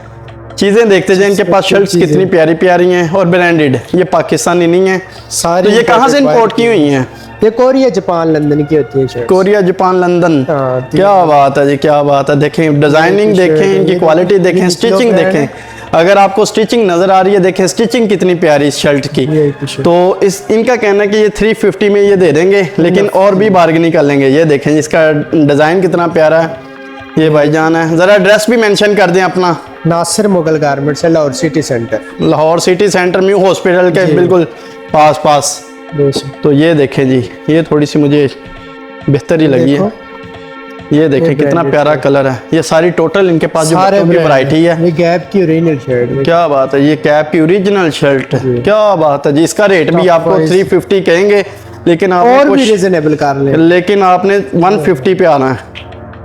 चीज़ें देखते जाए, इनके पास शर्ट्स कितनी प्यारी प्यारी हैं और ब्रांडेड, ये पाकिस्तानी नहीं है सारी। तो ये कहाँ से इंपोर्ट की हुई हैं? ये कोरिया जापान लंदन की होती है शर्ट। Korea Japan London. क्या बात है जी, क्या बात है। देखें डिज़ाइनिंग देखें, इनकी क्वालिटी देखें, स्टिचिंग देखें। अगर आपको स्टिचिंग नज़र आ रही है, देखें स्टिचिंग कितनी प्यारी इस शर्ट की। तो इस इनका कहना है कि ये 350 में ये दे देंगे, लेकिन और भी बार्गेनिंग कर लेंगे। ये देखें इसका डिज़ाइन कितना प्यारा है। ये भाईजान है, ज़रा एड्रेस भी मेंशन कर दें अपना। नासिर मुगल गारमेंट्स है, Lahore city centre. Lahore city centre new hospital के बिल्कुल पास। तो ये देखें जी, ये थोड़ी सी मुझे बेहतर ही लगी है। ये देखें कितना प्यारा कलर है। ये सारी टोटल इनके पास जो बच्चों की वैरायटी है। ये गैप की ओरिजिनल शर्ट। क्या बात है, ये कैप की ओरिजिनल शर्ट। क्या बात है जी। इसका रेट भी आपको 350 कहेंगे, लेकिन आप और भी रीजनेबल कर लें, लेकिन आपने 150 पे आना है।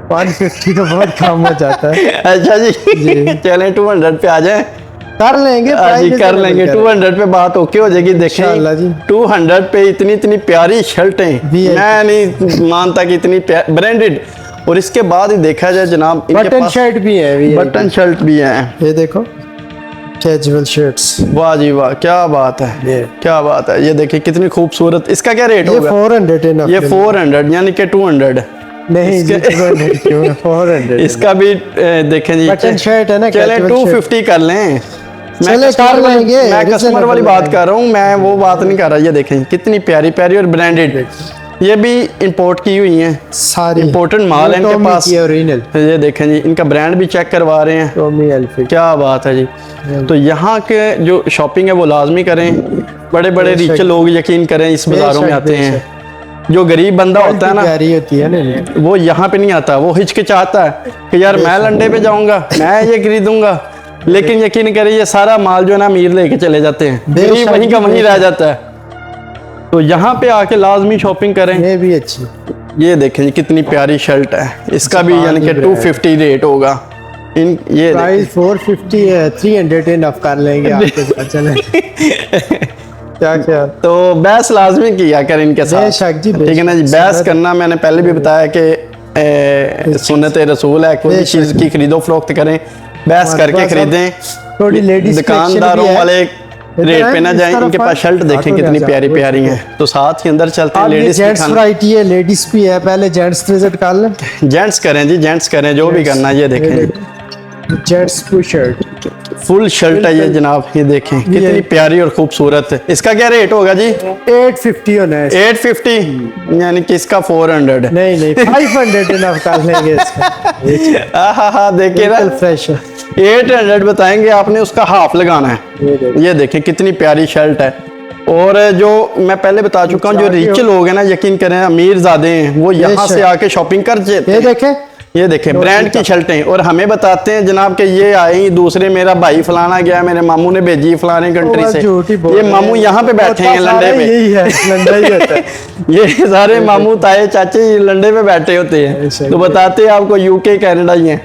150 तो बहुत कम हो जाता है। अच्छा जी चलें 200 पे आ जाए, कर लेंगे जी कर लेंगे। 200 पे बात ओके हो जाएगी। देखें 200 पे इतनी प्यारी शर्टें, मैं नहीं मानता कि इतनी ब्रांडेड। और इसके बाद ही देखा जाए जनाब, बटन शर्ट भी है, बटन शर्ट भी है। ये देखो कैजुअल शर्ट्स। वाह जी वाह, क्या बात है, क्या बात है। ये देखिए कितनी खूबसूरत। इसका क्या रेट होगा? 400 ये 400 यानी कि 200 नहीं जी, 400। इसका भी देखें जी, बटन शर्ट है ना। चले 250 कर लें। मैं कस्टमर वाली बात कर रहा हूँ, मैं वो बात नहीं कर रहा। ये देखें कितनी प्यारी प्यारी और ब्रांडेड। ये भी इंपोर्ट की हुई हैं, सारी इंपोर्टेड माल है इनके पास। ये देखें जी, इनका ब्रांड भी चेक करवा रहे हैं। क्या बात है जी। तो यहाँ के जो शॉपिंग है वो लाजमी करें। बड़े बड़े रिच लोग यकीन करें इस बाजारों में आते हैं। जो गरीब बंदा होता है ना, वो यहाँ पे नहीं आता। वो हिचकिचाता है कि यार मैं लंडे पे जाऊंगा, मैं ये खरीदूंगा। लेकिन यकीन करें ये सारा माल जो है ना अमीर लेके चले जाते हैं, गरीब वहीं का वहीं रह जाता है। तो यहाँ पे आके लाजमी शॉपिंग करें। ये भी अच्छी। ये देखें जी कितनी प्यारी शर्ट है। इसका भी यानी कि 250 रेट होगा। इन ये प्राइस 450 है, 300 इनफ कर लेंगे आपके साथ। चलें क्या तो बहस लाजमी किया कर इनके साथ, ठीक है ना जी। बहस करना मैंने पहले भी बताया कि सुन्नत रसूल है। कोई चीज़ की खरीदो फरोख्त करें, बहस करके खरीदें। थोड़ी लेडीज दुकानदारों वाले रेट पे ना जाएं। इनके पास शर्ट देखें कितनी प्यारी प्यारी हैं। तो साथ ही अंदर चलते हैं। लेडीज जेंट्स वैरायटी है, लेडीज भी है। पहले जेंट्स विजिट कर लें। जेंट्स करें जी, जेंट्स करें, जो भी करना। ये देखें gents full shirt, full shirt है ये जनाब। ये देखें कितनी प्यारी और खूबसूरत है। इसका क्या रेट होगा जी? 850 होना है। 850 यानी कि इसका 400। नहीं 500 इनफ कर लेंगे इसका। हाँ देखिए ना, फ्रेश 800 बताएंगे आपने, उसका हाफ लगाना है। ये देखें कितनी प्यारी शर्ट है। और जो मैं पहले बता चुका हूँ, जो रिच लोग हैं ना, यकीन करें अमीर ज़्यादा हैं, वो यहाँ से आके शॉपिंग कर जाते ये हैं। देखें, ये देखें ब्रांड की शर्टें, और हमें बताते हैं जनाब कि ये आई दूसरे, मेरा भाई फलाना गया, मेरे मामू ने भेजी फलाने कंट्री से, ये मामू यहाँ पे बैठे हैं लंडे पे, यही है, लंडा ही होता है। ये सारे मामू ताए चाचे लंडे पे बैठे होते हैं, तो बताते हैं आपको यूके कनाडा ही है।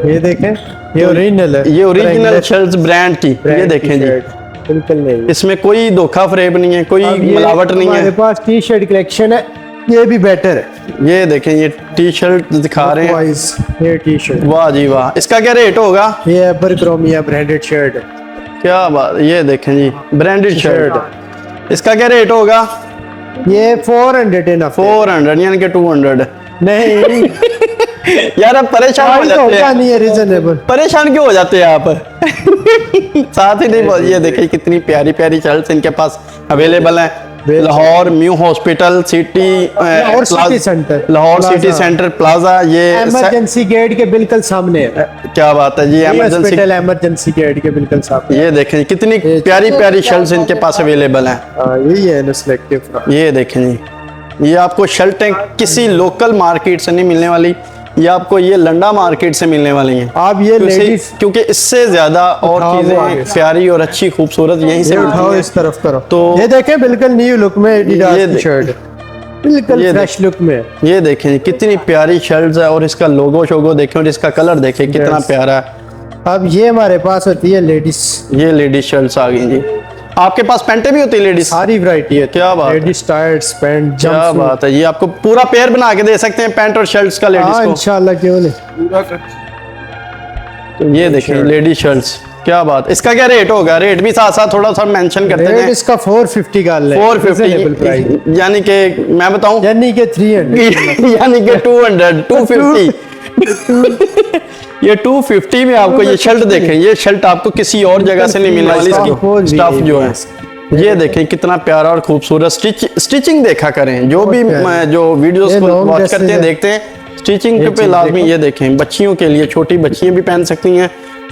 ये देखें, ये ओरिजिनल है, ये ओरिजिनल शर्ट्स ब्रांड की, ये देखें जी, बिल्कुल नहीं। इसमें कोई धोखा फरेब नहीं है, कोई अब ये मिलावट नहीं हमारे है। पास टी शर्ट कलेक्शन है, ये भी बेटर है। ये देखें, ये टी शर्ट दिखा रहे हैं, वाइज ये टी शर्ट, वाह जी वाह। इसका क्या रेट होगा? ये एबरक्रोमिया ब्रांडेड शर्ट है। क्या बात, ये देखें जी ब्रांडेड शर्ट, इसका क्या रेट होगा? ये 400 इन 400 यानी कि 200। नहीं, यार आप परेशान हो जाते हैं, नहीं है, रीजनेबल। परेशान क्यों हो जाते हैं आप? साथ ही नहीं, ये देखिए कितनी प्यारी प्यारी शर्ट्स इनके पास अवेलेबल हैं। Lahore new hospital city, Lahore city centre, Lahore city centre plaza, ये इमरजेंसी गेट के बिल्कुल सामने है। क्या बात है जी, इमरजेंसी, हॉस्पिटल इमरजेंसी गेट के बिल्कुल सामने। ये देखें कितनी प्यारी प्यारी शर्ट्स इनके पास अवेलेबल हैं। यही है ना सिलेक्टिव। ये देखें जी, ये आपको शर्टें किसी लोकल मार्केट से नहीं मिलने वाली, ये आपको ये लंडा मार्केट से मिलने वाली हैं। आप ये लेडीज, क्योंकि इससे ज्यादा और चीजें प्यारी और अच्छी खूबसूरत यहीं से उठाओ, मिलती हैं। इस तरफ करो। तो ये देखें बिल्कुल न्यू लुक में एडिडास ये की शर्ट, बिल्कुल ये फ्रेश लुक में। ये देखें जी, कितनी प्यारी शर्ट्स है, और इसका लोगो शोगो देखें, और इसका कलर देखें कितना प्यारा है। अब ये हमारे पास होती है लेडीज, ये लेडीज शर्ट्स आ गई जी। आपके पास पैंटें भी होती है लेडीज? सारी वैरायटी है। क्या बात है। लेडीज टायर्स, पैंट, क्या जंपसूट। बात है, ये आपको पूरा पेयर बना के दे सकते हैं पैंट और शर्ट्स का हाँ लेडीज को। इंशाल्लाह, क्यों नहीं। तो ये देखें लेडीज शर्ट्स, क्या बात। इसका क्या रेट होगा? रेट भी साथ साथ थोड़ा सा मेंशन करते रेट हैं। इसका 450 का है, 450 यानी कि मैं बताऊं, यानी कि 300। यानी कि 200 250 ये 250 में आपको ये शर्ट देखें, ये शर्ट आपको किसी और जगह से नहीं मिलने वाली। इसकी स्टफ जो है, ये देखें कितना प्यारा और खूबसूरत। स्टिचिंग देखा करें, जो भी जो वीडियोस को वॉच करते हैं देखते हैं, स्टिचिंग पे लाजमी। ये देखें बच्चियों के लिए, छोटी बच्चियां भी पहन सकती हैं,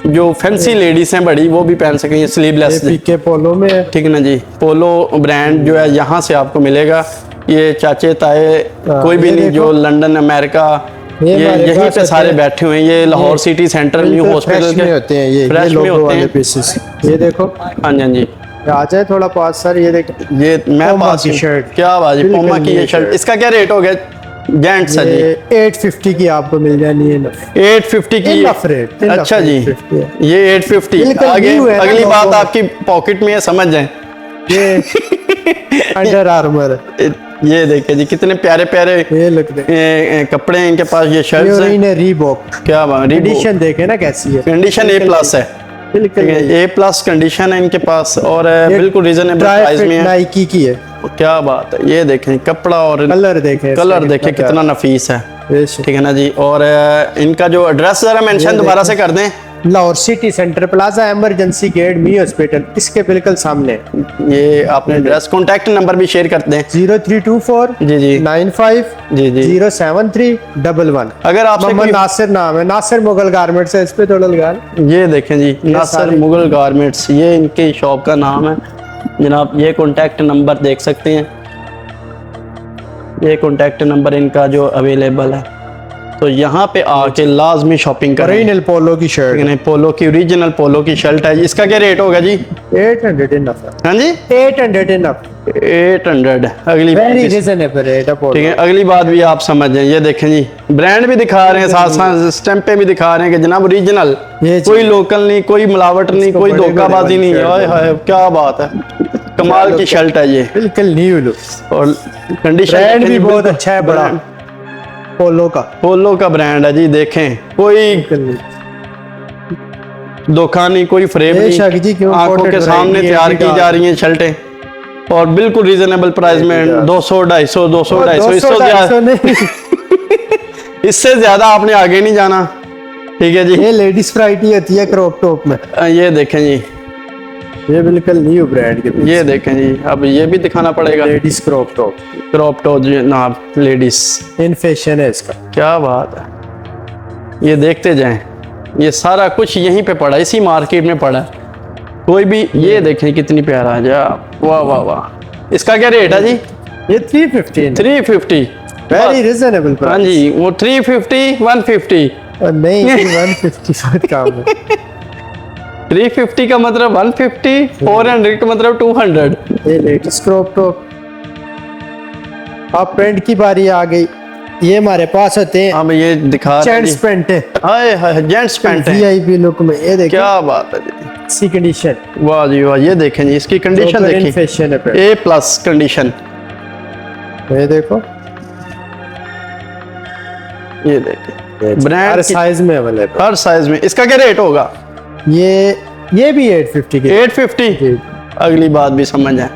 जो फैंसी लेडीज हैं बड़ी, वो भी पहन सकती हैं स्लीवलेस। पीके पोलो में है। ठीक है ना जी, पोलो ब्रांड जो है यहाँ से आपको मिलेगा। ये चाचे ताए कोई भी नहीं, जो लंदन अमेरिका, ये यहीं पे सारे बैठे हुए हैं। ये Lahore city centre new hospital के होते हैं, ये फ्रेश में लोगो होते वाले हैं। पीसेस। ये देखो, हाँ जी हाँ जी, आ जाए थोड़ा पास सर, ये देखो, ये मैं Puma पास की हूँ। शर्ट। क्या बात है, बिल्कुल पोमा की ये नई शर्ट, शर्ट। इसका क्या रेट हो गया जेंट्स है जी? ये 850 की आपको मिल जानी है ना। 850 की? Enough rate, enough अच्छा जी, 850 है। ये 850। बिल्कुल आगे new है ना अगली बात लोगो। आपकी पॉकेट में है, समझ जाए। ये अंडर आर्मर, ये देखिए जी कितने प्यारे प्यारे ये लुक दे। कपड़े हैं इनके पास, ये शर्ट्स हैं। ये रीबॉक क्या बात, एडिशन देखे ना कैसी है, कंडीशन A+ है, बिल्कुल A+ कंडीशन है इनके पास, और बिल्कुल रीजनेबल प्राइस में है। नाइकी की है। क्या बात है, ये देखें कपड़ा और कलर देखे, कलर देखें कितना नफीस है। बेशक। ठीक है ना जी, और इनका जो एड्रेस जरा मेंशन दोबारा से कर दें। Lahore city centre plaza emergency get me hospital, इसके बिल्कुल सामने। ये आपने एड्रेस, कॉन्टैक्ट नंबर भी शेयर कर दें। 0324 जी जी 95 जी जी 07311। अगर आपसे मोहम्मद कोई, नासिर नाम है, नासिर मुगल गारमेंट्स है, इस पे थोड़ा लगा। ये देखें जी नासिर सारे- मुगल गारमेंट्स, ये इनकी शॉप का नाम है जनाब। ये कॉन्टैक्ट नंबर देख सकते हैं, ये कॉन्टैक्ट नंबर इनका जो अवेलेबल है, तो यहाँ पे आके लाजमी शॉपिंग करें। ओरिजिनल पोलो की शर्ट, नहीं, पोलो की ओरिजिनल पोलो की शर्ट है। इसका क्या रेट होगा जी? 800 इनफ है। हाँ जी 800 इनफ, 800। अगली वेरी बात, रीजनेबल रेट है ठीक पोलो। है, अगली बात भी आप समझ जाएं। ये देखें जी ब्रांड भी दिखा रहे हैं, साथ साथ स्टैंप भी दिखा रहे हैं कि जनाब ओरिजिनल, ये कोई लोकल नहीं, कोई मिलावट नहीं, कोई बड़े धोखाबाजी बड़े नहीं। वाली हाय हाय क्या बात है, कमाल की शर्ट है ये, बिल्कुल न्यू लुक। और कंडीशन ब्रांड भी बहुत अच्छा है, बड़ा पोलो का, पोलो का ब्रांड है जी। देखें कोई धोखा नहीं, कोई फ्रेब बेशक जी, नहीं, क्यों आंखों imported के सामने variety तैयार है, की जा रही हैं शर्टें, और बिल्कुल रीजनेबल प्राइस में 200 250 200 250। इससे ज्यादा, नहीं, इससे ज्यादा आपने आगे नहीं जाना। ठीक है जी, ये लेडीज वैरायटी होती है क्रॉप टॉप में। ये देखें जी, ये बिल्कुल न्यू ब्रांड के, ये देखें जी, अब ये भी दिखाना पड़ेगा। Ladies crop top crop top जनाब, लेडीज, इन फैशन है इसका। क्या बात है, ये देखते जाएं, ये सारा कुछ यहीं पे पड़ा, इसी मार्केट में पड़ा है। कोई भी, ये देखें कितनी प्यारा है। वाह वाह वाह। इसका क्या रेट है जी? ये 350 350। वेरी रिजनेबल हाँ प्राइस। जी, वो 350 150। नहीं 150 बहुत कम है। 350 का मतलब 150, 400 का मतलब 200। ये लेटेस्ट क्रॉप टॉप। अब पैंट की बारी आ गई। ये हमारे पास होते हैं अब ये दिखा रहे हैं जेंट्स जी। पैंट है, हाय हाय, जेंट्स पैंट है। वीआईपी लुक में। ये देखिए क्या बात है जी। सी कंडीशन, वाह जी वाह, ये देखें जी, इसकी कंडीशन देखिए, फैशन है पैंट। A+ condition. ये देखो ये देखें हर ब्रांड साइज में अवेलेबल। हर साइज में। इसका क्या रेट होगा? ये भी 850 की। 850। जी। अगली बात भी समझ आए।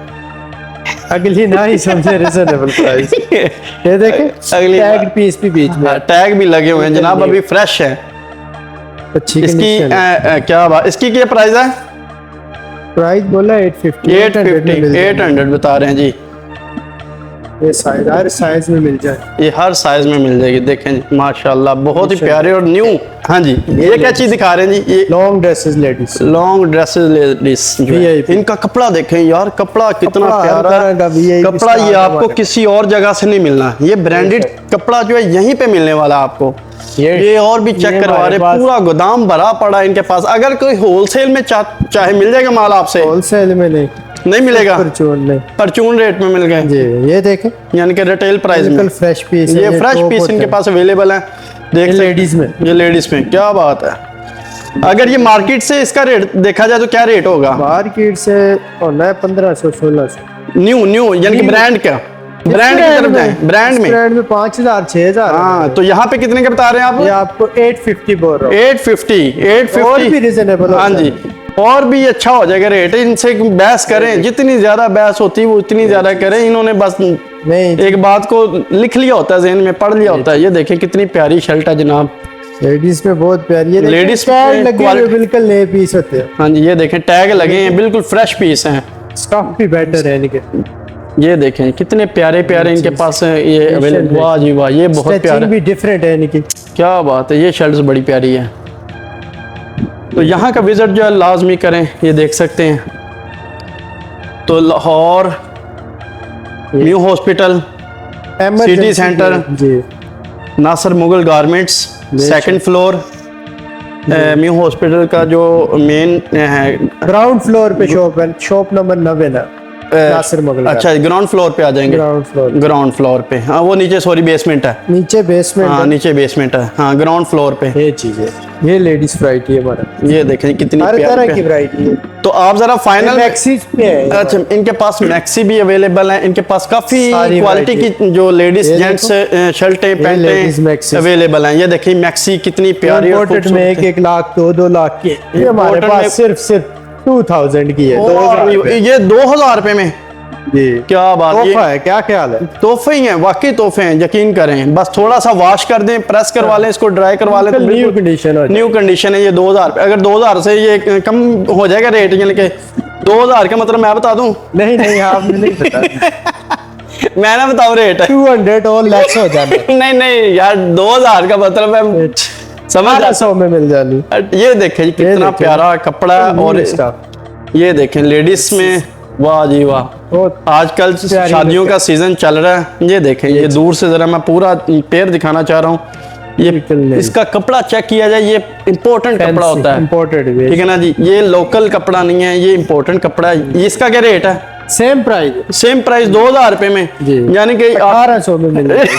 अगली ना ही समझे, रिजनेबल प्राइस। ये देखें अगली टैग बात। पीस भी बीच में। हाँ, टैग भी लगे हुए हैं जनाब, अभी फ्रेश है। अच्छी इसकी कंडीशन। क्या बात, इसकी क्या प्राइस है? प्राइस बोला 850। 850, 800 बता रहे हैं जी। ये साइज हर साइज में मिल जाए। ये हर साइज में मिल जाएगी। देखें जी, माशाल्लाह बहुत ही प्यारे और न्यू। हाँ जी, ये क्या चीज दिखा रहे हैं जी? ये long dresses ladies. Long dresses ladies जो है। VIP। इनका कपड़ा देखें यार, कपड़ा कितना कपड़ा हर प्यारा तरह का है। VIP कपड़ा ये स्टाइल आपको वाला। किसी और जगह से नहीं मिलना। ये ब्रांडेड कपड़ा जो है यहीं पे मिलने वाला है आपको। ये और भी चेक ये करवा हमारे रहे, पास- पूरा गोदाम भरा पड़ा है इनके पास। अगर कोई होलसेल में चाहे मिल जाएगा माल आपसे, होलसेल में नहीं, नहीं मिलेगा, परचून में। परचून रेट में मिल गए, जी ये देखें यानी कि रिटेल प्राइस में। बिल्कुल फ्रेश पीस। ये फ्रेश पीस इनके पास अवेलेबल है। देख सकते हैं। लेडीज में। ये लेडीज में, क्या बात है। अगर ये मार्केट से इसका रेट देखा जाए तो क्या रेट होगा? मार्केट से होना है 1500 1600। न्यू यानी कि ब्रांड क्या, ब्रांड की तरफ जाए, ब्रांड में। ब्रांड में 5000 6000। हाँ, तो यहाँ पे कितने का बता रहे हैं ये आप? आपको 850 बोल रहा हूँ। 850। और भी रिजनेबल। हाँ जी, और भी अच्छा हो जाएगा रेट। इनसे बहस करें, जितनी ज्यादा बहस होती है वो उतनी ज्यादा करें। इन्होंने बस नहीं एक बात को लिख लिया होता है, जहन में पढ़ लिया होता है। ये देखें कितनी प्यारी शर्ट है जनाब। लेडीज में बहुत प्यारी। ये Ladies टैग में लगे हुए quality- बिल्कुल नए पीस होते हैं। हाँ जी, ये देखें टैग लगे हैं, बिल्कुल फ्रेश पीस हैं। स्टॉक भी बेटर है इनके। ये देखें कितने प्यारे प्यारे इनके पास है ये अवेलेबल। वाह जी वाह, ये बहुत प्यारा। स्टिचिंग भी डिफरेंट है इनकी। क्या बात है, ये शर्ट्स बड़ी प्यारी है। तो यहाँ का विजिट जो है लाजमी करें। ये देख सकते हैं। तो Lahore new hospital, Emergency centre. जी। Nasir Mughal garments, second floor. New hospital का जो मेन है, ग्राउंड फ्लोर पे शॉप है, शॉप नंबर 9 ना नासिर मुगल। अच्छा ग्राउंड फ्लोर पे आ जाएंगे। Ground floor. ग्राउंड फ्लोर पे, हाँ वो नीचे सॉरी बेसमेंट है। नीचे बेसमेंट हाँ है। नीचे बेसमेंट है, हाँ ग्राउंड फ्लोर पे। ये चीज है। ये लेडीज वैरायटी है हमारा। ये देखें कितनी हर प्यारी तरह की वैरायटी है। तो आप जरा फाइनल मैक्सीज पे है। अच्छा, इनके पास मैक्सी भी अवेलेबल है। इनके पास काफी सारी क्वालिटी variety। की जो लेडीज ये जेंट्स शर्टें ladies पैंटें maxis। अवेलेबल हैं। ये देखिए मैक्सी कितनी प्यारी और इंपोर्टेड में खूबसूरत है। 1 लाख 2 लाख की। ये हमारे Imported में- पास सिर्फ 2000 की है। ये 2000 रुपए में, जी क्या बात। तोहफा ये है, क्या ख्याल है? तोहफे ही हैं, वाकई तोहफे हैं, यकीन करें। बस थोड़ा सा वॉश कर दें, प्रेस करवा लें, इसको ड्राई करवा लें तो न्यू बिल्कुल कंडीशन हो न्यू कंडीशन है। ये 2000 अगर 2000 से ये कम हो जाएगा रेट, यानी कि 2000 का मतलब मैं बता दूं, नहीं नहीं आपने नहीं पता। मैं ना बताऊं रेट 200 और लेस हो जाना। नहीं नहीं यार, 2000 का मतलब मैं समझ 1200 में मिल जानी। ये देखें जी, कितना देखें। प्यारा कपड़ा और ये देखें लेडीज में। वाह जी वाह, बहुत आजकल प्यारी शादियों का सीजन चल रहा है। ये देखें, ये दूर से जरा मैं पूरा पेयर दिखाना चाह रहा हूँ। ये बिल्कुल नहीं। इसका कपड़ा चेक किया जाए, ये इम्पोर्टेंट कपड़ा होता है, इंपोर्टेड ठीक है ना जी। ये लोकल कपड़ा नहीं है, ये इम्पोर्टेंट कपड़ा है। इसका क्या रेट है? Same price. सेम प्राइस 2000 रुपए में, जी। यानी कि 1800 में मिल जाएगी।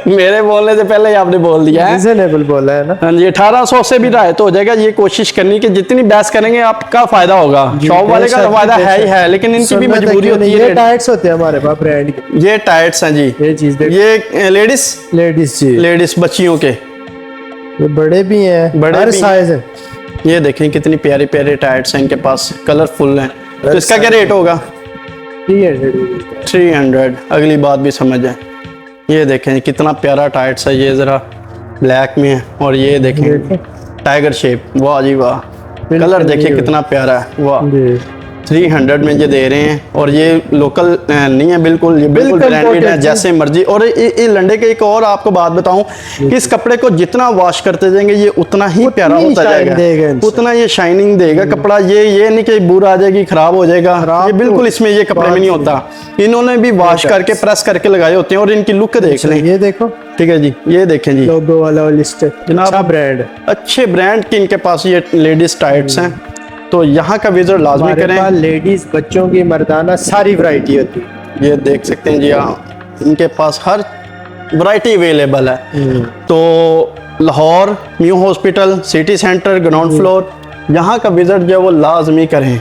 मेरे बोलने से पहले ही आपने बोल दिया है। रिजनेबल बोला है ना। हाँ जी, 1800 से भी रायत हो जाएगा। ये कोशिश करनी कि जितनी बहस करेंगे आपका फायदा होगा। शॉप वाले का तो फायदा है ही है, लेकिन इनकी भी मजबूरी होती ये है। टाइट्स होते हैं हमारे पास ब्रांड के। ये टाइट्स हैं जी, ये चीज देखो। ये लेडीज लेडीज जी। लेडीज बच्चियों के, ये बड़े भी हैं, बड़े हर भी साइज है। ये देखें कितनी प्यारे प्यारे टाइट्स हैं इनके पास, कलरफुल हैं। तो इसका क्या रेट होगा? 300। 300। अगली बात भी समझ जाए। ये देखें कितना प्यारा टाइट्स है, ये जरा ब्लैक में है और ये देखें टाइगर शेप। वाह जी वाह, कलर देखिए कितना प्यारा है। वाह, जी 300 में ये दे रहे हैं और ये लोकल नहीं है बिल्कुल, ये बिल्कुल बिल्कुल ब्रांडेड है imported, जैसे मर्जी। और ये लंडे के एक और आपको बात बताऊं कि इस कपड़े को जितना वॉश करते जाएंगे ये उतना ही प्यारा ही होता shine देगा जाएगा, इनसे। उतना ये शाइनिंग देगा कपड़ा। ये नहीं कि बुरा आ जाएगी, खराब हो जाएगा, खराब ये बिल्कुल तो इसमें ये कपड़े में नहीं होता। इन्होंने भी वॉश करके प्रेस करके लगाए होते हैं और इनकी लुक देख लें। ये देखो ठीक है जी, ये देखें जी, लोगो वाला लिस्ट जनाब। अच्छा ब्रांड अच्छे ब्रांड की इनके पास ये लेडीज टाइट्स हैं, तो यहाँ का विजिट लाजमी हमारे करें। पास लेडीज बच्चों की मर्दाना सारी वैरायटी होती है। ये देख सकते हैं जी, हाँ इनके पास हर वैरायटी अवेलेबल है। तो Lahore new hospital city centre ground floor, यहाँ का विजिट जो है वो लाजमी करें।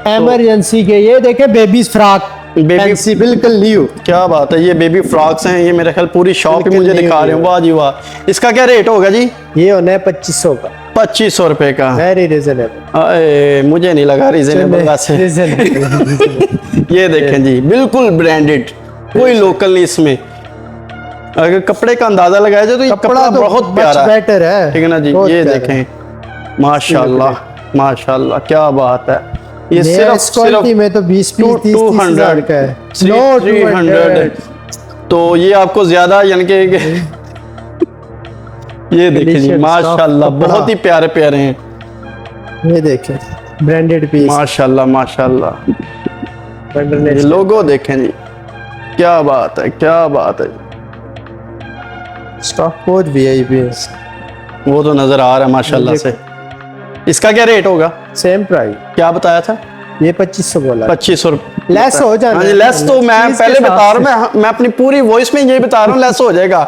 इमरजेंसी के ये देखे बेबीज फ्रॉक Baby- फैंसी बिल्कुल न्यू। क्या बात है, ये बेबी फ्रॉक्स हैं, ये मेरे ख्याल पूरी शॉप ही बिल्कुल मुझे new दिखा रहे हैं। वाह जी वाह, इसका क्या रेट होगा जी? ये होना है 2500 का, 2500 रुपए का। Very reasonable. अरे मुझे नहीं लगा रीजनेबल वैसे। ये देखें जी, बिल्कुल ब्रांडेड, कोई लोकल नहीं इसमें। अगर कपड़े का अंदाजा लगाया जाए तो ये कपड़ा तो बहुत प्यारा है। बेटर है, ठीक है ना जी, बहुत ये प्यारा देखें माशाल्लाह माशाल्लाह, क्या बात है। ये इस क्वालिटी में तो 20-30 हजार का है। नो 300। तो ये आपको ज्यादा यानी कि ये देखिए जी Delicious माशाल्लाह, कपड़ा। बहुत ही प्यारे प्यारे हैं ये देखें ब्रांडेड पीस माशाल्लाह माशाल्लाह। ये लोगो देखें जी, क्या बात है, क्या बात है। स्टॉक बहुत वीआईपी है। वो तो नजर आ रहा है माशाल्लाह से। इसका क्या रेट होगा? सेम प्राइस, क्या बताया था? ये 2500 बोला। 2500 लेस हो जाना हाँ जी, लेस तो मैं चीज़ के पहले बता साथ रहा हूँ, मैं अपनी पूरी वॉइस में यही बता रहा हूँ, लेस हो जाएगा।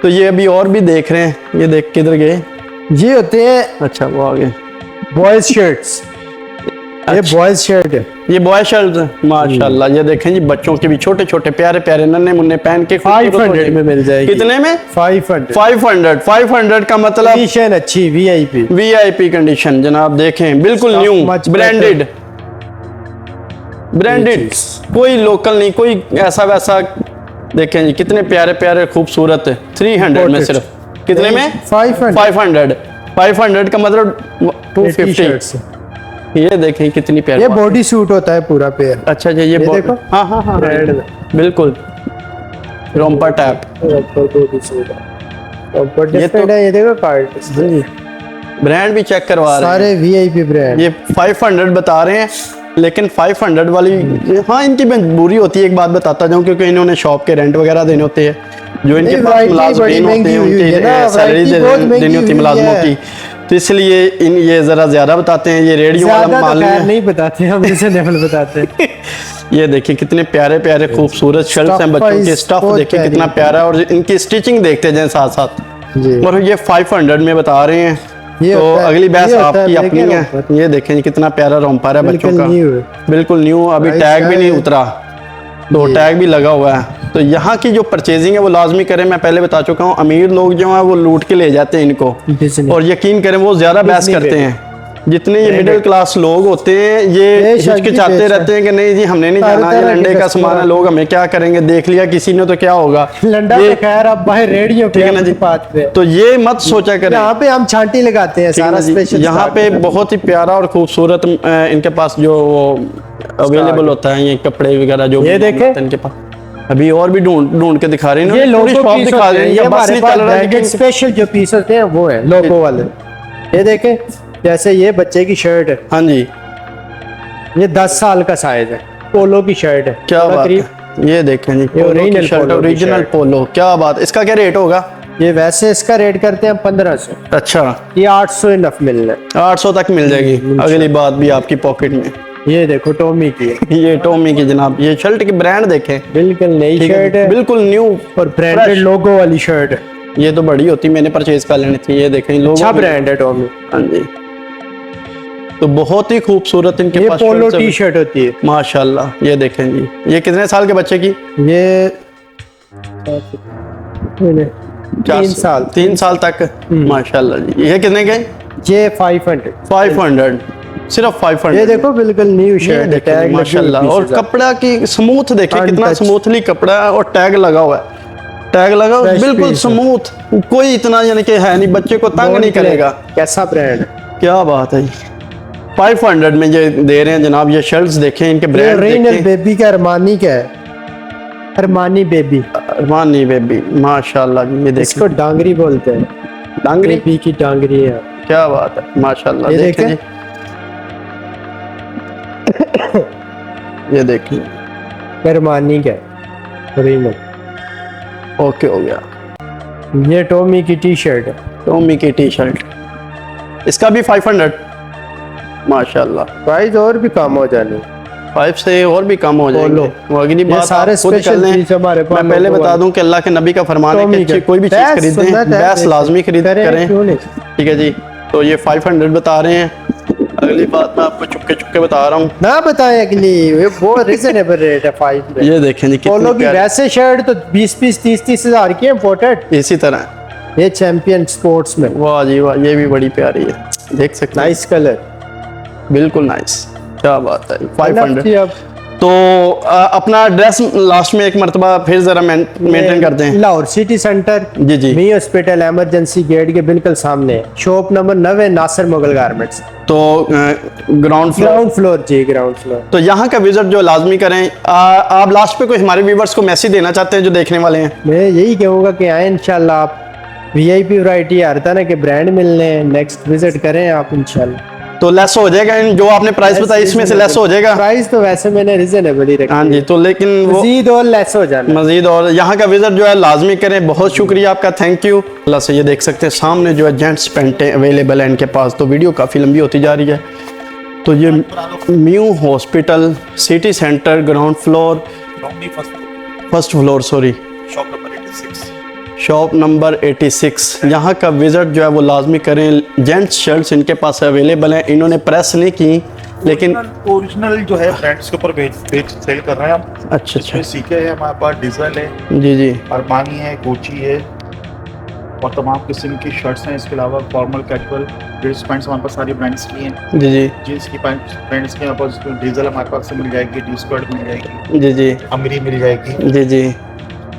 तो ये अभी और भी देख रहे हैं, ये देख किधर गए? ये होते हैं अच्छा वो आ गए। बॉयज शर्ट्स, ये बॉयज शर्ट है। ये बॉय शर्ट माशाल्लाह, ये देखें जी, बच्चों के भी छोटे छोटे प्यारे प्यारे नन्हे मुन्ने पहन के 500 में मिल जाएगी। कितने में? 500। 500 का मतलब कंडीशन अच्छी वीआईपी। वीआईपी कंडीशन जनाब, देखें बिल्कुल Stuff new much branded, branded, कोई लोकल नहीं, कोई ऐसा वैसा। देखें जी कितने प्यारे प्यारे खूबसूरत है। 300 में सिर्फ, कितने में? 500। 500 का मतलब 250। ये देखें कितनी प्यारी। ये बॉडी सूट होता है पूरा पेयर। अच्छा जी, ये देखो। हाँ हाँ हाँ ब्रांड में बिल्कुल रोम्पर टैप। बॉडी सूट है, डिफरेंट है। ये देखो कार्ड, ब्रांड भी चेक करवा रहे हैं। सारे वीआईपी ब्रांड। ये 500 बता रहे हैं, लेकिन 500 वाली हाँ इनकी मजबूरी होती है। एक बात बताता जाऊं, क्योंकि इन्होंने शॉप के रेंट वगैरह देने होते हैं, जो इनके नहीं, पास variety मुलाजिम बड़ी होते महंगी हैं, हुई है ना, उनकी सैलरी variety बहुत महंगी देनी होती है हुई मुलाजिमों है। की, तो इसलिए ये जरा ज्यादा बताते हैं। ये रेडियो वाला ज्यादा माल तो खैर है। नहीं बताते हम, रिजनेबल बताते हैं। ये देखिए कितने प्यारे प्यारे खूबसूरत शर्ट्स हैं Stuff बच्चों के। wise स्टफ बहुत देखिए प्यारी कितना है। प्यारा है, और इनकी स्टिचिंग देखते जाएं साथ साथ। जी। और ये 500 में बता रहे हैं। ये तो होता है, अगली बहस ये होता है, आपकी अपनी देखें है। रोम्पर। ये देखें कितना प्यारा रोम्पर है बच्चों बिल्कुल का, new है। बिल्कुल न्यू, अभी Price टैग भी है। नहीं उतरा, तो टैग भी लगा हुआ है। तो यहाँ की जो परचेजिंग है वो लाजमी करें। मैं पहले बता चुका हूँ, अमीर लोग जो हैं वो लूट के ले जाते हैं इनको, Disney। और यकीन करें वो ज्यादा बहस Disney करते baby। हैं। जितने ये मिडिल क्लास लोग होते हैं ये बेशक जी, हिचकिचाते बेशक। रहते हैं कि नहीं जी हमने नहीं हर जाना, ये तरह के लंडे का कस्टमर सामान है, लोग हमें क्या करेंगे, देख लिया किसी ने तो क्या होगा। लंडा ये- तो खैर अब बाहर रेडियो पे ठीक है ना जी, बात पे। तो ये मत सोचा करें। यहाँ पे हम छांटी लगाते हैं ठीक है सारा ना जी, स्पेशल। यहाँ पे बहुत ही प्यारा और खूबसूरत इनके पास जो अवेलेबल होता है ये कपड़े वगैरह जो ये भी देखें। होते हैं इनके पास। अभी और भी ढूंढ के दिखा रहे हैं, ये पूरी लोगो शॉप पीस दिखा होते रहे हैं, हैं, ये ये बस हमारे नहीं पास चल रहा है, ब्रांडेड लेकिन स्पेशल जो पीस होते हैं वो है लोगो वाले। ये देखें, जैसे ये बच्चे की शर्ट है, हाँ जी ये 10 साल का साइज है, पोलो की शर्ट है। क्या थोड़ा बात करीब है। ये देखें जी, पोलो की original शर्ट, पोलो की ओरिजिनल शर्ट। पोलो, क्या बात। इसका क्या रेट होगा? ये वैसे इसका रेट करते हैं 1500, अच्छा ये 800 इनफ मिलना है। 800 तक मिल जाएगी। अगली बात भी आपकी पॉकेट में। ये देखो टॉमी की है, ये टॉमी की जनाब, ये शर्ट की ब्रांड देखें, बिल्कुल नई ठीक शर्ट है बिल्कुल न्यू और ब्रांडेड लोगो वाली शर्ट है। ये तो बड़ी होती, मैंने परचेज कर लेनी थी। ये देखें लोगो अच्छा भी- ब्रांड है टॉमी। हाँ जी, तो बहुत ही खूबसूरत इनके ये पास पोलो shirts टी हैं। शर्ट होती है। माशाल्लाह, ये देखें जी, ये कितने साल के बच्चे की? ये 3 साल। 3 साल तक। माशाल्लाह जी, ये कितने के? ये 500। 500, सिर्फ 500। ये देखो बिल्कुल न्यू ये शर्ट है, देखें टैग माशाल्लाह, और कपड़ा की स्मूथ देखें कितना Untouched। स्मूथली कपड़ा है, और टैग लगा हुआ है। टैग लगा हुआ है, Fresh बिल्कुल piece है। स्मूथ, कोई इतना यानी कि है नहीं, बच्चे को तंग नहीं करेगा। कैसा ब्रांड है। क्या बात है जी। 500 में ये दे रहे हैं जनाब। ये शर्ट्स देखें, इनके ये ब्रांड रेनल देखें। बेबी का अरमानी का है, अरमानी बेबी, अरमानी बेबी माशाल्लाह जी। ये इसको देखें डांगरी बोलते हैं, डांगरी, बेबी की डांगरी है। क्या बात है माशाल्लाह। ये देखें देखें। जी, ये देखें। अरमानी का रेनल। ओके हो गया। ये टॉमी की टी शर्ट है, टॉमी की टी शर्ट, इसका भी 500 माशाल्लाह। प्राइस और भी कम हो जानी। 5 से और भी कम हो जाएंगे। वो अगली ये बात सारे आप खुद कर स्पेशल लें। चीज हमारे पास मैं पहले लोगों बता वाले। दूं कि अल्लाह के नबी का फरमान है कि टॉमी अच्छी का। कोई भी चीज़ बैस खरीदें, सुन्नत है, बैस लाजमी खरीद करें, करें। क्यों नहीं? ठीक है जी। तो ये 500 बता रहे हैं। अगली बात मैं आपको चुपके चुपके बता रहा हूँ। ना बताएं अगली, ये बहुत रिजनेबल रेट है 5 में। ये देखें जी पोलो कितनी की प्यारी, वैसे शर्ट तो 20-20 30-30 हजार की इम्पोर्टेड। इसी तरह। ये चैंपियन स्पोर्ट्स में वाह जी वाह, ये भी बड़ी प्यारी है, देख सकते हैं। Nice colour. बिल्कुल नाइस, क्या बात है। 500। जी, अब तो अपना एड्रेस लास्ट में एक मरतबा फिर जरा मेंटेन करते हैं। लाहौर सिटी सेंटर, जी जी। मी हॉस्पिटल एमरजेंसी गेट के बिल्कुल सामने, shop number 9 Nasir Mughal garments, तो ग्राउंड फ्लोर। ग्राउंड फ्लोर जी, ग्राउंड फ्लोर। तो यहाँ का विजिट जो लाजमी करें। आप लास्ट पे कोई हमारे व्यूवर्स को मैसेज देना चाहते हैं जो देखने वाले हैं? मैं यही कहूँगा कि आए इंशाल्लाह। आप वीआईपी वैरायटी हर तरह के ब्रांड मिलने, नेक्स्ट विजिट करें आप इंशाल्लाह। तो लेस हो जाएगा, इन जो आपने प्राइस बताई इसमें से लेस हो जाएगा। प्राइस तो वैसे मैंने रिजनेबल ही रखा। हाँ जी, तो लेकिन वो मजीद और लेस हो जाना। मजीद और यहाँ का विजिट जो है लाजमी करें। बहुत शुक्रिया आपका, थैंक यू। अल्लाह से ये देख सकते हैं सामने जो है जेंट्स पैंटें अवेलेबल हैं इनके पास। तो वीडियो काफ़ी लंबी होती जा रही है। तो ये mu hospital city centre ground floor, first floor sorry, shop number 86। यहाँ का विजिट जो है वो लाजमी करें। जेंट्स शर्ट्स इनके पास अवेलेबल हैं। इन्होंने प्रेस नहीं की, लेकिन ओरिजिनल जो है ब्रांड्स के ऊपर बेच सेल कर रहे हैं हम। अच्छा इसमें सीके है, हमारे पास डीजल है, जी जी अरमानी है, गुची है और तमाम किस्म की शर्ट्स हैं। इसके अलावा फॉर्मल कैजुअल जींस पैंट्स हमारे पास सारी ब्रांड्स की हैं। जी जी जींस की पैंट्स के हमारे पास डीजल हमारे पास से मिल जाएगी, डी स्क्वाड मिल जाएगी, जी जी अमरी मिल जाएगी। जी जी।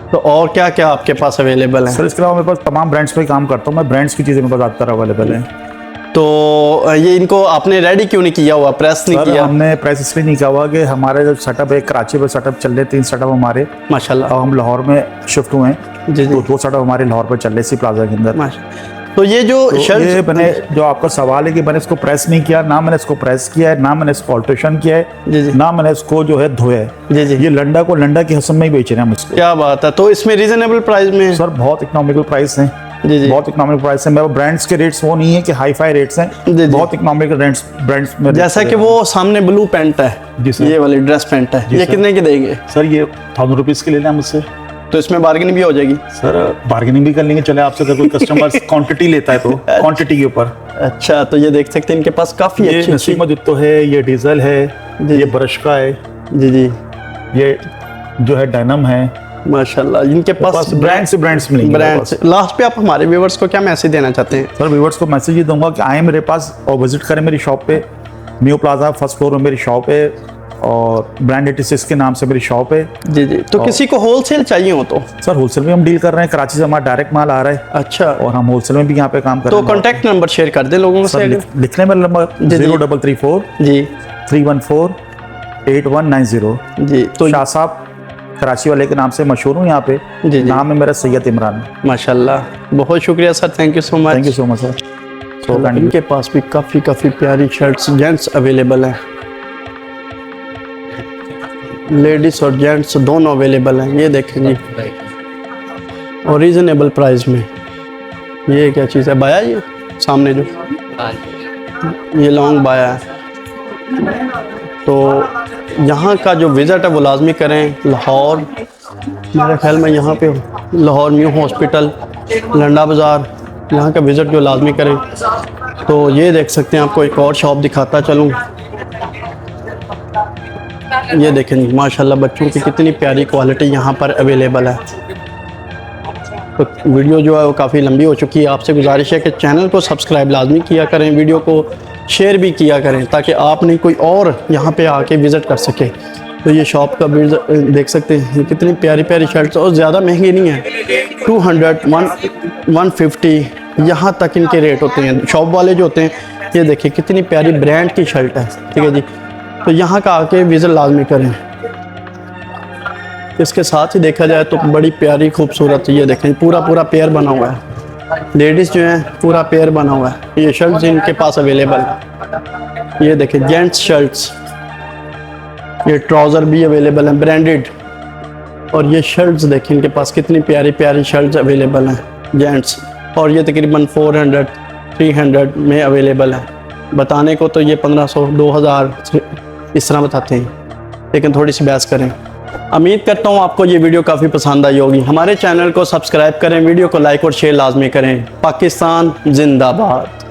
तो और क्या क्या आपके पास अवेलेबल है? सर इसके अलावा मेरे पास तमाम ब्रांड्स पे काम करता हूँ मैं। ब्रांड्स की चीज़ें मेरे पास ज़्यादातर अवेलेबल है। तो ये इनको आपने रेडी क्यों नहीं किया हुआ, प्रेस नहीं सर किया? हमने प्रेस इसलिए नहीं किया हुआ कि हमारे जो सेटअप है, कराची पे सेटअप चल रहे 3 सेटअप हमारे। माशाल्लाह। अब हम लाहौर में शिफ्ट हुए हैं, जी जी तो 2 सेटअप हमारे लाहौर पर चल रहे इसी प्लाजा के अंदर। माशाल्लाह। तो ये जो तो ये शर्ट मैंने, जो आपका सवाल है कि मैंने इसको प्रेस नहीं किया, ना मैंने इसको प्रेस किया है, ना मैंने इसको ऑल्ट्रेशन किया जी, जी। है, ना मैंने इसको जो है धोया है। जी जी, ये लंडा को लंडा की हसम में ही बेच रहे हैं हम इसको। क्या बात है। तो इसमें रीजनेबल प्राइस में? सर बहुत इकोनॉमिकल प्राइस है, जी जी। बहुत इकोनॉमिकल प्राइस है। मेरे ब्रांड्स के रेट्स वो नहीं है कि हाई फाई रेट्स हैं, जी, जी। बहुत इकोनॉमिकल ब्रांड्स में। जैसा कि वो सामने ब्लू पैंट है, जी सर। ये वाली ड्रेस पैंट है, जी ये सर। कितने की देंगे? सर ये 1000 रुपीज़ के लेना है मुझसे। तो इसमें बार्गेनिंग भी हो जाएगी? सर बार्गेनिंग भी कर लेंगे, चले आपसे अगर कोई कस्टमर क्वांटिटी लेता है तो क्वांटिटी के ऊपर। अच्छा, तो ये देख सकते हैं इनके पास काफ़ी ये अच्छी नसीमा जुत्तो है, ये डीजल है, ये ब्रश का है, जी जी ये जो है डायनम है। माशाल्लाह। इनके पास ब्रांड से ब्रांड्स मिलेंगे मेरे ब्रांड पास। से। लास्ट पे आप हमारे व्यूवर्स को क्या मैसेज देना चाहते हैं? सर व्यूवर्स को मैसेज ये दूंगा कि आए मेरे पास और विजिट करें मेरी शॉप पे। न्यू प्लाजा फर्स्ट फ्लोर में मेरी शॉप है और ब्रांड 86 के नाम से मेरी शॉप है। जी जी। तो किसी को होलसेल चाहिए हो तो? सर होलसेल में हम डील कर रहे हैं, कराची से हमारा डायरेक्ट माल आ रहा है अच्छा। और हम होलसेल में भी यहाँ पे काम कर तो रहे हैं। कॉन्टैक्ट नंबर शेयर कर दें लोगों से। लिखने में नंबर जी, जी। 0334 जी 314 8190। जी। तो शाह साहब कराची वाले के नाम से मशहूर हूँ यहाँ पे। जी, जी। नाम है मेरा सैयद इमरान। माशाल्लाह, बहुत शुक्रिया sir, thank you so much. Thank you so much sir. So इनके पास भी काफ़ी प्यारी शर्ट्स जेंट्स अवेलेबल हैं, लेडीज और जेंट्स दोनों अवेलेबल हैं। ये देखें जी, और रीज़नेबल प्राइस में। ये क्या चीज़ है बाया, ये सामने जो ये लॉन्ग बाया है। तो यहाँ का जो विज़िट है वो लाजमी करें। लाहौर, मेरे ख्याल में यहाँ पे लाहौर न्यू हॉस्पिटल, लंडा बाज़ार, यहाँ का विज़िट जो लाजमी करें। तो ये देख सकते हैं, आपको एक और शॉप दिखाता चलूँ। ये देखें जी, माशाल्लाह बच्चों की कितनी प्यारी क्वालिटी यहाँ पर अवेलेबल है। तो वीडियो जो है वो काफ़ी लंबी हो चुकी है। आपसे गुजारिश है कि चैनल को सब्सक्राइब लाजमी किया करें, वीडियो को शेयर भी किया करें ताकि आप नहीं कोई और यहाँ पे आके विज़िट कर सके। तो ये शॉप का देख सकते हैं, कितनी प्यारी प्यारी शर्ट्स, और ज़्यादा महंगी नहीं है। 200, 150 यहाँ तक इनके रेट होते हैं। शॉप वाले जो होते हैं ये देखिए कितनी प्यारी ब्रांड की शर्ट है, ठीक है जी। तो यहाँ का आके विज़िट लाजमी करें। इसके साथ ही देखा जाए तो बड़ी प्यारी खूबसूरत, ये देखें पूरा पेयर बना हुआ है। लेडीज़ जो है पूरा पेयर बना हुआ है। ये शर्ट्स इनके पास अवेलेबल है। ये देखें जेंट्स शर्ट्स, ये ट्राउज़र भी अवेलेबल हैं ब्रांडेड। और ये शर्ट्स देखें इनके पास कितनी प्यारी प्यारी शर्ट्स अवेलेबल हैं जेंट्स। और ये तकरीबन 400 300 में अवेलेबल है। बताने को तो ये 1500 2000 इस तरह बताते हैं, लेकिन थोड़ी सी बहस करें। उम्मीद करता हूँ आपको ये वीडियो काफ़ी पसंद आई होगी। हमारे चैनल को सब्सक्राइब करें, वीडियो को लाइक और शेयर लाजमी करें। पाकिस्तान जिंदाबाद।